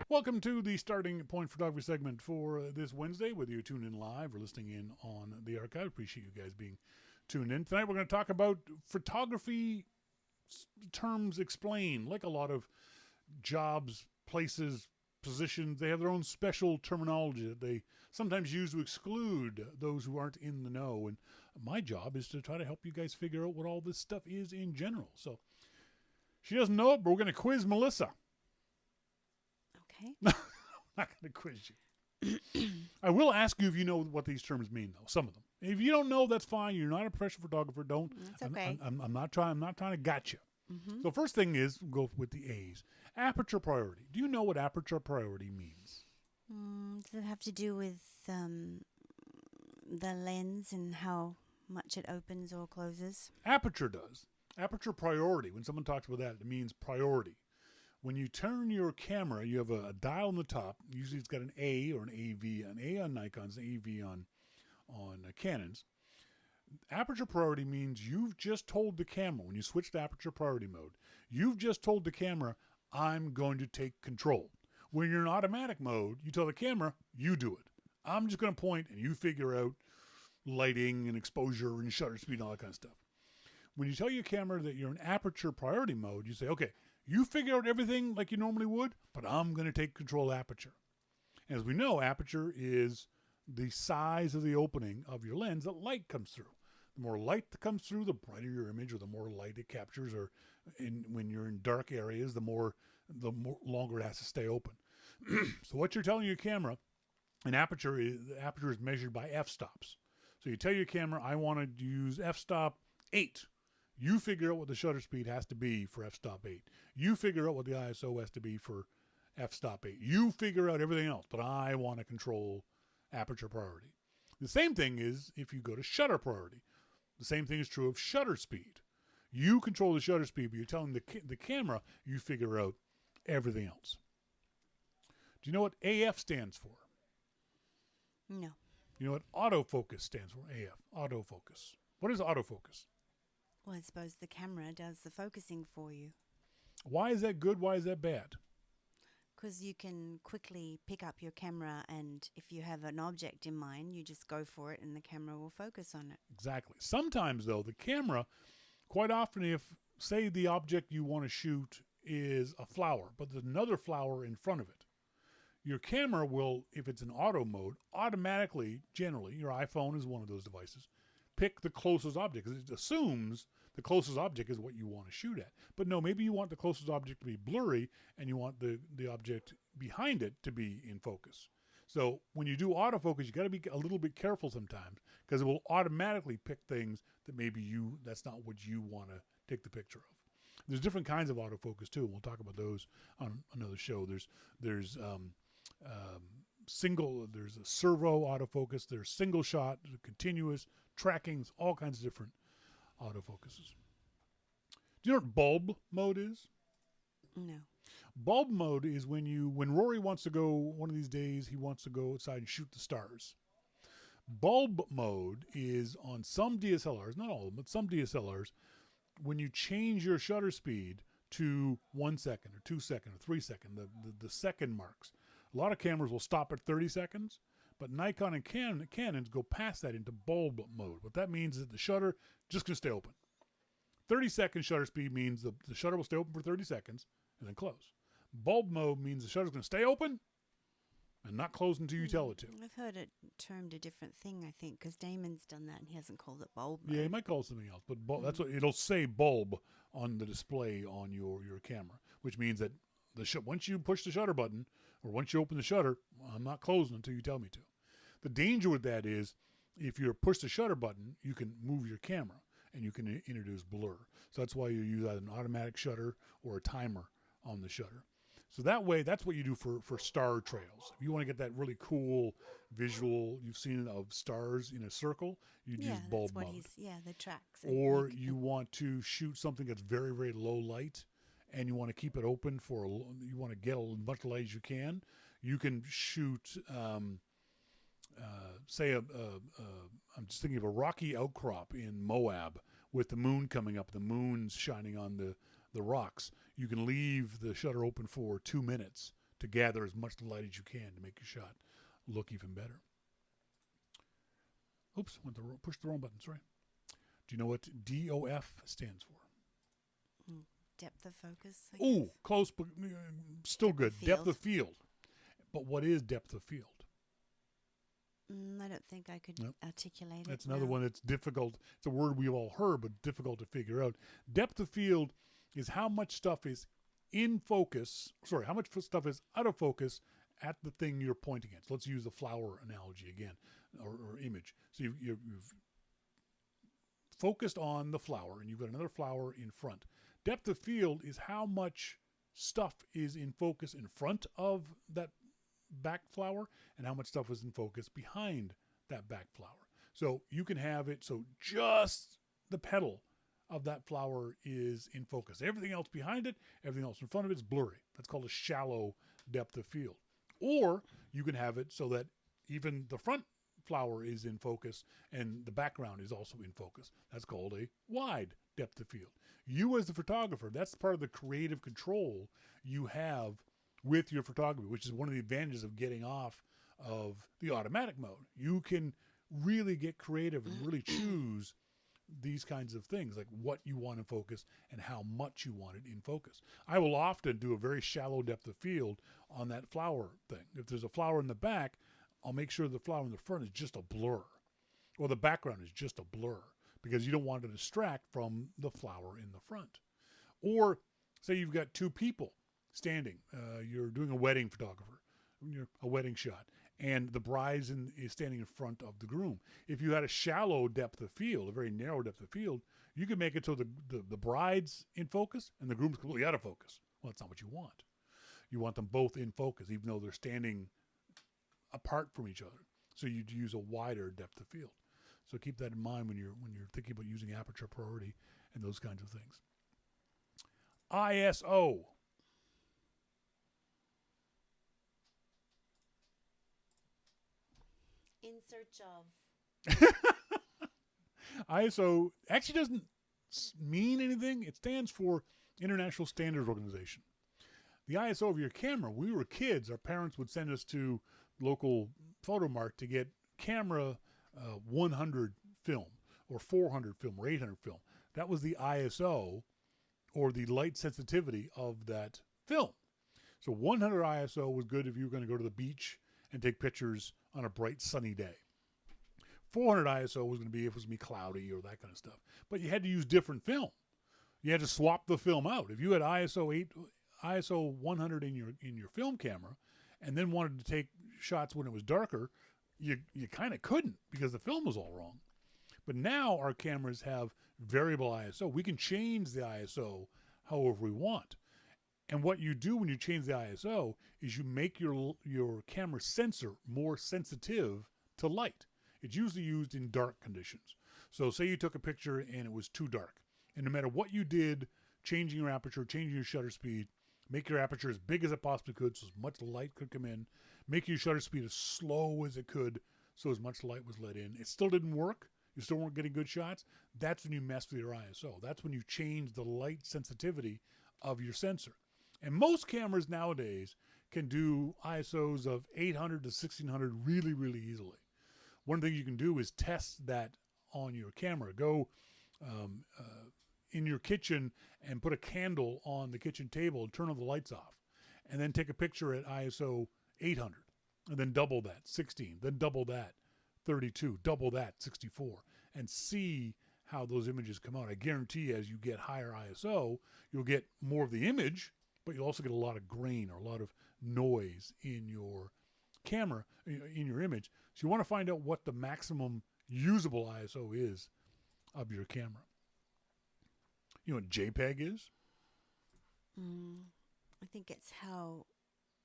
Welcome to the Starting Point Photography segment for this Wednesday, whether you're tuned in live or listening in on the archive. Appreciate you guys being tuned in. Tonight we're going to talk about photography terms explained, like a lot of jobs, places, positions. They have their own special terminology that they sometimes use to exclude those who aren't in the know. And my job is to try to help you guys figure out what all this stuff is in general. So she doesn't know it, but we're going to quiz Melissa. Okay. I'm not going to quiz you. I will ask you if you know what these terms mean, though. Some of them. If you don't know, that's fine. You're not a professional photographer. Don't. That's okay. I'm not trying. I'm not trying to gotcha. Mm-hmm. So first thing is, we'll go with the A's. Aperture priority. Do you know what aperture priority means? Does it have to do with the lens and how much it opens or closes? Aperture does. Aperture priority. When someone talks about that, it means priority. When you turn your camera, you have a dial on the top. Usually it's got an A or an AV. An A on Nikons, an AV on Canons. Aperture priority means you've just told the camera, when you switch to aperture priority mode, you've just told the camera, I'm going to take control. When you're in automatic mode, you tell the camera, you do it. I'm just going to point and you figure out lighting and exposure and shutter speed and all that kind of stuff. When you tell your camera that you're in aperture priority mode, you say, okay, you figure out everything like you normally would, but I'm going to take control of aperture. As we know, aperture is the size of the opening of your lens that light comes through. The more light that comes through, the brighter your image, or the more light it captures. Or when you're in dark areas, the more longer it has to stay open. So what you're telling your camera, the aperture is measured by f-stops. So you tell your camera, I want to use f-stop 8. You figure out what the shutter speed has to be for f-stop 8. You figure out what the ISO has to be for f-stop 8. You figure out everything else, but I want to control aperture priority. The same thing is if you go to shutter priority. The same thing is true of shutter speed. You control the shutter speed, but you're telling the camera you figure out everything else. Do you know what AF stands for? No. You know what autofocus stands for? AF, autofocus. What is autofocus? Well, I suppose the camera does the focusing for you. Why is that good? Why is that bad? Because you can quickly pick up your camera, and if you have an object in mind, you just go for it and the camera will focus on it. Exactly. Sometimes, though, the camera, quite often if, say, the object you want to shoot is a flower, but there's another flower in front of it, your camera will, if it's in auto mode, automatically, generally, your iPhone is one of those devices, pick the closest object, because it assumes the closest object is what you want to shoot at. But no, maybe you want the closest object to be blurry and you want the object behind it to be in focus. So when you do autofocus, you got to be a little bit careful sometimes because it will automatically pick things that maybe that's not what you want to take the picture of. There's different kinds of autofocus too, and we'll talk about those on another show. There's a servo autofocus, there's single shot, continuous, trackings, all kinds of different autofocuses. Do you know what bulb mode is? No. Bulb mode is when Rory wants to go, one of these days, he wants to go outside and shoot the stars. Bulb mode is on some DSLRs, not all of them, but some DSLRs, when you change your shutter speed to 1 second or 2 seconds or 3 seconds, the second marks. A lot of cameras will stop at 30 seconds, but Nikon and Canons go past that into bulb mode. What that means is that the shutter just going to stay open. 30-second shutter speed means the shutter will stay open for 30 seconds and then close. Bulb mode means the shutter's going to stay open and not close until you tell it to. I've heard it termed a different thing, I think, because Damon's done that and he hasn't called it bulb mode. Yeah, he might call it something else, but that's what it'll say bulb on the display on your camera, which means that once you push the shutter button or once you open the shutter, I'm not closing until you tell me to. The danger with that is if you push the shutter button, you can move your camera and you can introduce blur. So that's why you use either an automatic shutter or a timer on the shutter. So that way, that's what you do for star trails. If you want to get that really cool visual you've seen of stars in a circle, you'd use bulb mode. The tracks. Or you want to shoot something that's very, very low light and you want to keep it open you want to get as much light as you can. You can shoot, say, I'm just thinking of a rocky outcrop in Moab with the moon coming up, the moon's shining on the rocks. You can leave the shutter open for 2 minutes to gather as much light as you can to make your shot look even better. Oops, pushed the wrong button. Sorry. Do you know what DOF stands for? Depth of focus. Oh, close, but still good. Depth of field. field. But what is depth of field? I don't think I could articulate it. That's another one that's difficult. It's a word we've all heard, but difficult to figure out. Depth of field is how much stuff is in focus. Sorry, how much stuff is out of focus at the thing you're pointing at. So let's use the flower analogy again, or image. So you've focused on the flower, and you've got another flower in front. Depth of field is how much stuff is in focus in front of that back flower and how much stuff is in focus behind that back flower. So you can have it so just the petal of that flower is in focus. Everything else behind it, everything else in front of it is blurry. That's called a shallow depth of field. Or you can have it so that even the front flower is in focus and the background is also in focus. That's called a wide depth of field. You as the photographer, that's part of the creative control you have with your photography, which is one of the advantages of getting off of the automatic mode. You can really get creative and really choose these kinds of things, like what you want in focus and how much you want it in focus. I will often do a very shallow depth of field on that flower thing. If there's a flower in the back, I'll make sure the flower in the front is just a blur, or the background is just a blur, because you don't want to distract from the flower in the front. Or say you've got two people standing. You're doing a wedding photographer, a wedding shot, and the bride is standing in front of the groom. If you had a shallow depth of field, a very narrow depth of field, you could make it so the bride's in focus and the groom's completely out of focus. Well, that's not what you want. You want them both in focus, even though they're standing apart from each other. So you'd use a wider depth of field. So keep that in mind when you're thinking about using aperture priority and those kinds of things. ISO. In search of. ISO actually doesn't mean anything. It stands for International Standards Organization. The ISO of your camera, when we were kids, our parents would send us to local photo mart to get camera 100 film or 400 film or 800 film. That was the ISO, or the light sensitivity of that film. So 100 ISO was good if you were going to go to the beach and take pictures on a bright sunny day. 400 ISO was going to be if it was going to be cloudy or that kind of stuff. But you had to use different film. You had to swap the film out. If you had ISO 100 in your film camera and then wanted to take shots when it was darker, you kind of couldn't because the film was all wrong. But now our cameras have variable ISO. We can change the ISO however we want. And what you do when you change the ISO is you make your camera sensor more sensitive to light. It's usually used in dark conditions. So say you took a picture and it was too dark. And no matter what you did, changing your aperture, changing your shutter speed, make your aperture as big as it possibly could so as much light could come in, make your shutter speed as slow as it could so as much light was let in. It still didn't work. You still weren't getting good shots. That's when you mess with your ISO. That's when you change the light sensitivity of your sensor. And most cameras nowadays can do ISOs of 800 to 1600 really, really easily. One of the things you can do is test that on your camera. Go in your kitchen and put a candle on the kitchen table and turn all the lights off. And then take a picture at ISO 800. And then double that, 16. Then double that, 32. Double that, 64. And see how those images come out. I guarantee as you get higher ISO, you'll get more of the image, but you'll also get a lot of grain or a lot of noise in your camera, in your image. So you want to find out what the maximum usable ISO is of your camera. You know what JPEG is? I think it's how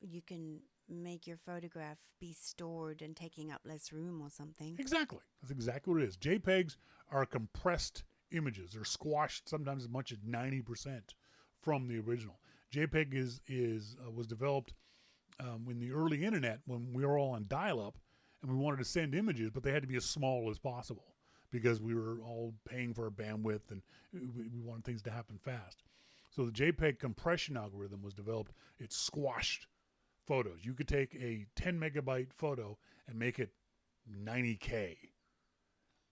you can make your photograph be stored and taking up less room or something. Exactly. That's exactly what it is. JPEGs are compressed images. They're squashed sometimes as much as 90% from the original. JPEG was developed in the early internet when we were all on dial-up and we wanted to send images, but they had to be as small as possible because we were all paying for our bandwidth and we wanted things to happen fast. So the JPEG compression algorithm was developed. It squashed photos. You could take a 10 megabyte photo and make it 90K.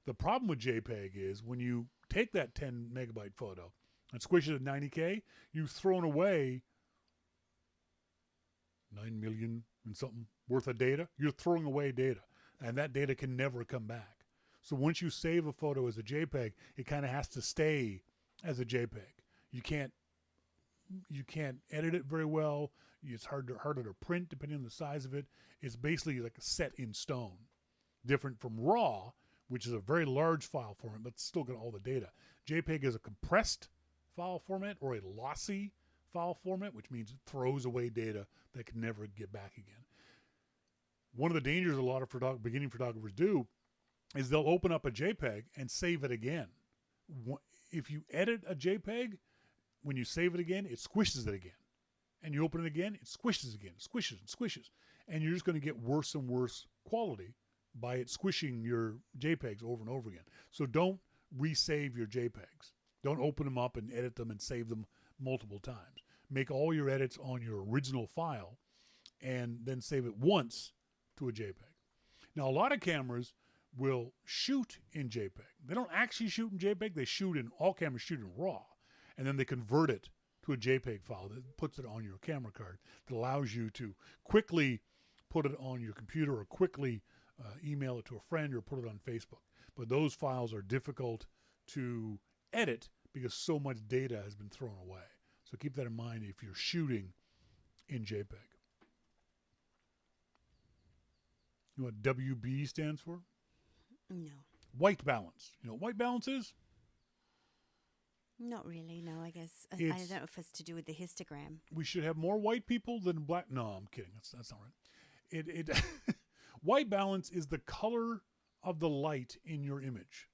The problem with JPEG is when you take that 10 megabyte photo and squish it at 90K, you've thrown away 9 million and something worth of data. You're throwing away data, and that data can never come back. So once you save a photo as a JPEG, it kind of has to stay as a JPEG. You can't edit it very well. It's harder to print depending on the size of it. It's basically like set in stone. Different from RAW, which is a very large file format, but still got all the data. JPEG is a compressed file format or a lossy file format, which means it throws away data that can never get back again. One of the dangers a lot of beginning photographers do is they'll open up a JPEG and save it again. If you edit a JPEG, when you save it again, it squishes it again. And you open it again, it squishes again, squishes and squishes. And you're just going to get worse and worse quality by it squishing your JPEGs over and over again. So don't resave your JPEGs. Don't open them up and edit them and save them multiple times. Make all your edits on your original file and then save it once to a JPEG. Now, a lot of cameras will shoot in JPEG. They don't actually shoot in JPEG. All cameras shoot in RAW. And then they convert it to a JPEG file that puts it on your camera card that allows you to quickly put it on your computer or quickly email it to a friend or put it on Facebook. But those files are difficult to edit because so much data has been thrown away. So keep that in mind if you're shooting in JPEG. You know what WB stands for? No. White balance. You know what white balance is? Not really, no, I guess. I don't know if it's to do with the histogram. We should have more white people than black. No, I'm kidding. That's not right. White balance is the color of the light in your image.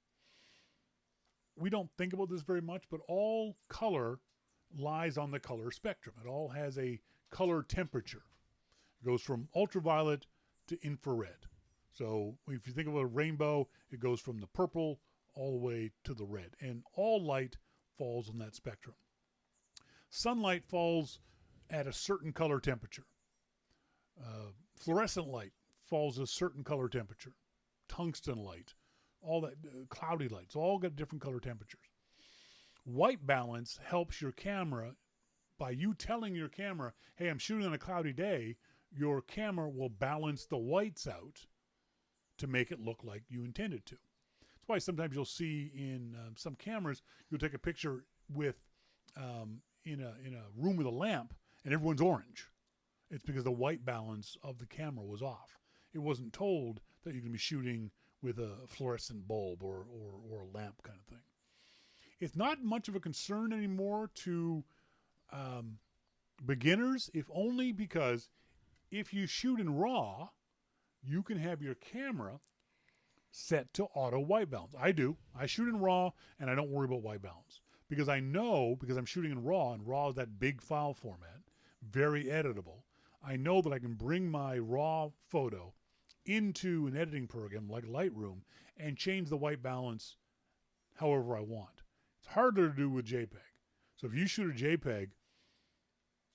We don't think about this very much, but all color lies on the color spectrum. It all has a color temperature. It goes from ultraviolet to infrared. So if you think of a rainbow, it goes from the purple all the way to the red. And all light falls on that spectrum. Sunlight falls at a certain color temperature. Fluorescent light falls at a certain color temperature. Tungsten light, all that, cloudy lights, all got different color temperatures. White balance helps your camera by you telling your camera, hey, I'm shooting on a cloudy day, your camera will balance the whites out to make it look like you intended to. That's why sometimes you'll see in some cameras, you'll take a picture with in a room with a lamp and everyone's orange. It's because the white balance of the camera was off. It wasn't told that you're going to be shooting with a fluorescent bulb or a lamp kind of thing. It's not much of a concern anymore to beginners, if only because if you shoot in RAW, you can have your camera set to auto white balance. I do. I shoot in RAW and I don't worry about white balance because I know, because I'm shooting in RAW, and RAW is that big file format, very editable. I know that I can bring my RAW photo into an editing program like Lightroom and change the white balance however I want. It's harder to do with JPEG. So if you shoot a JPEG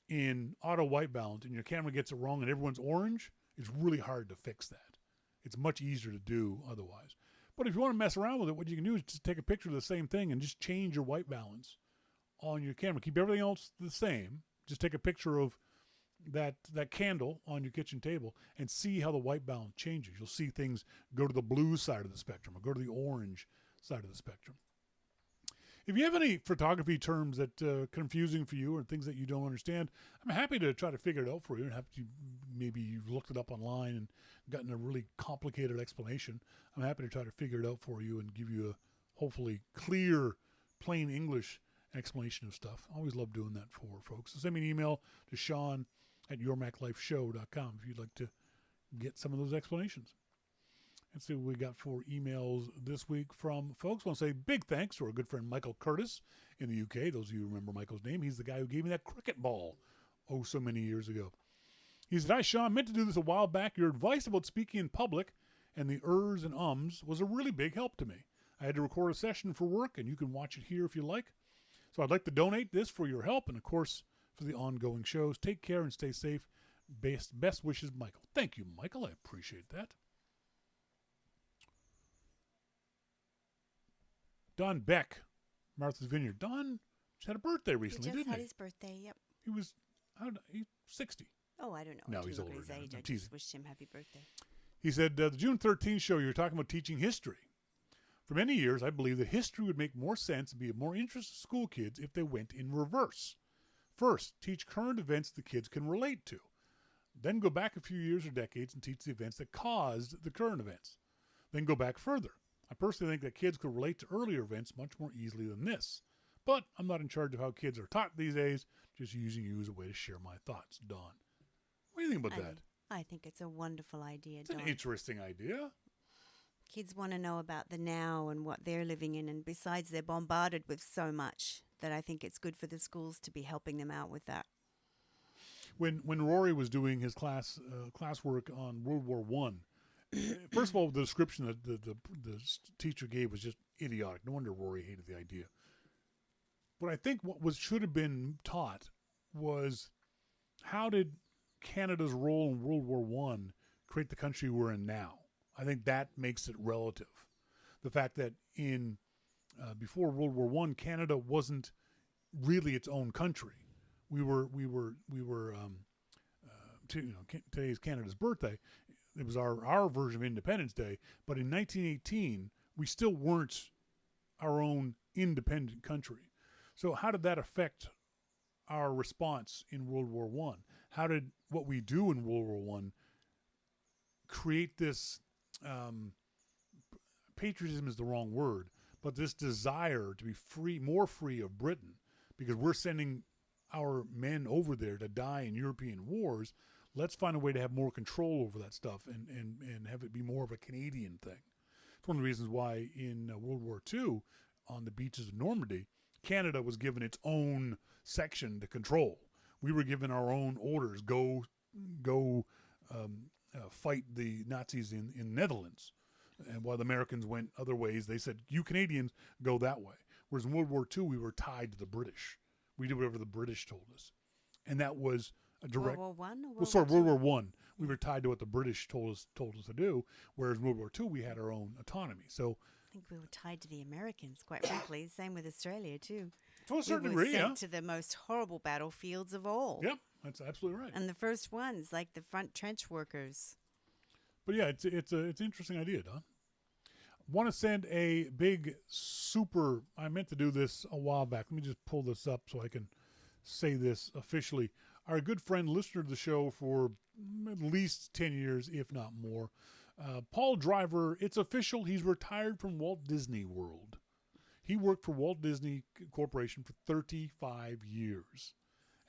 in auto white balance and your camera gets it wrong and everyone's orange, it's really hard to fix that. It's much easier to do otherwise. But if you want to mess around with it, what you can do is just take a picture of the same thing and just change your white balance on your camera. Keep everything else the same. Just take a picture of that candle on your kitchen table and see how the white balance changes. You'll see things go to the blue side of the spectrum or go to the orange side of the spectrum. If you have any photography terms that are confusing for you or things that you don't understand, I'm happy to try to figure it out for you. And maybe you've looked it up online and gotten a really complicated explanation. I'm happy to try to figure it out for you and give you a hopefully clear, plain English explanation of stuff. I always love doing that for folks. So send me an email to Shawn at yourmaclifeshow.com if you'd like to get some of those explanations. Let's see what we got for emails this week from folks. I want to say big thanks to our good friend Michael Curtis in the UK. Those of you who remember Michael's name, he's the guy who gave me that cricket ball so many years ago. He said, hi, Shawn, I meant to do this a while back. Your advice about speaking in public and the ers and ums was a really big help to me. I had to record a session for work, and you can watch it here if you like. So I'd like to donate this for your help and, of course, for the ongoing shows. Take care and stay safe. Best wishes, Michael. Thank you, Michael. I appreciate that. Don Beck, Martha's Vineyard. Don just had a birthday recently, He just didn't had he? his birthday, yep. He was, I don't know, he's 60. Oh, I don't know. No, I didn't he's look at older his now. age. I'm I teasing. just wished him happy birthday. He said, the June 13th show, you were talking about teaching history. For many years, I believe that history would make more sense and be of more interest to school kids if they went in reverse. First, teach current events the kids can relate to. Then go back a few years or decades and teach the events that caused the current events. Then go back further. I personally think that kids could relate to earlier events much more easily than this. But I'm not in charge of how kids are taught these days, just using you as a way to share my thoughts. Dawn, what do you think about that? I think it's a wonderful idea, It's Don. an interesting idea. Kids want to know about the now and what they're living in. And besides, they're bombarded with so much that I think it's good for the schools to be helping them out with that. When Rory was doing his classwork on World War One, first of all, the description that the teacher gave was just idiotic. No wonder Rory hated the idea. But I think what should have been taught was how did Canada's role in World War One create the country we're in now. I think that makes it relative. The fact that in before World War One, Canada wasn't really its own country. Today's Canada's birthday. It was our version of Independence Day. But in 1918, we still weren't our own independent country. So how did that affect our response in World War One? How did what we do in World War One create this patriotism is the wrong word, but this desire to be free, more free of Britain, because we're sending our men over there to die in European wars. Let's find a way to have more control over that stuff and have it be more of a Canadian thing. It's one of the reasons why in World War II, on the beaches of Normandy, Canada was given its own section to control. We were given our own orders. Go fight the Nazis in Netherlands. And while the Americans went other ways, they said, you Canadians go that way. Whereas in World War II, we were tied to the British. We did whatever the British told us. And that was a direct... World War One? World War One. We were tied to what the British told us to do, whereas in World War II, we had our own autonomy. So I think we were tied to the Americans, quite frankly. Same with Australia, too. to a certain we were degree, sent to the most horrible battlefields of all. Yep, that's absolutely right. And the first ones, like the front trench workers. But yeah, it's an interesting idea, Don. Want to send a big super... I meant to do this a while back. Let me just pull this up so I can say this officially. Our good friend, listener to the show for at least 10 years, if not more, Paul Driver, it's official. He's retired from Walt Disney World. He worked for Walt Disney Corporation for 35 years.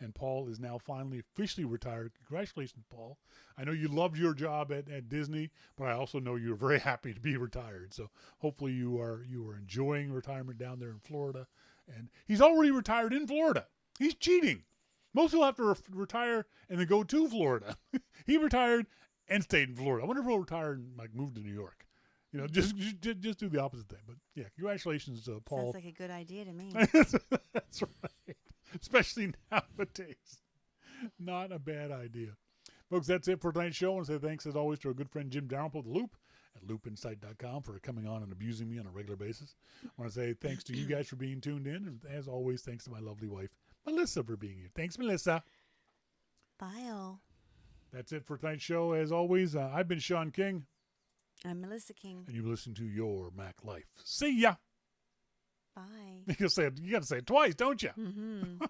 And Paul is now finally officially retired. Congratulations, Paul. I know you loved your job at Disney, but I also know you're very happy to be retired. So hopefully you are enjoying retirement down there in Florida. And he's already retired in Florida. He's cheating. Most people have to retire and then go to Florida. He retired and stayed in Florida. I wonder if he'll retire and move to New York. Just do the opposite thing. But yeah, congratulations, Paul. Sounds like a good idea to me. That's right. Especially nowadays. Not a bad idea. Folks, that's it for tonight's show. I want to say thanks, as always, to our good friend Jim Dalrymple of The Loop at loopinsight.com for coming on and abusing me on a regular basis. I want to say thanks to you guys for being tuned in. And as always, thanks to my lovely wife, Melissa, for being here. Thanks, Melissa. Bye, all. That's it for tonight's show. As always, I've been Shawn King. I'm Melissa King. And you listen to Your Mac Life. See ya. Bye. You got to say it twice, don't you? Mm-hmm.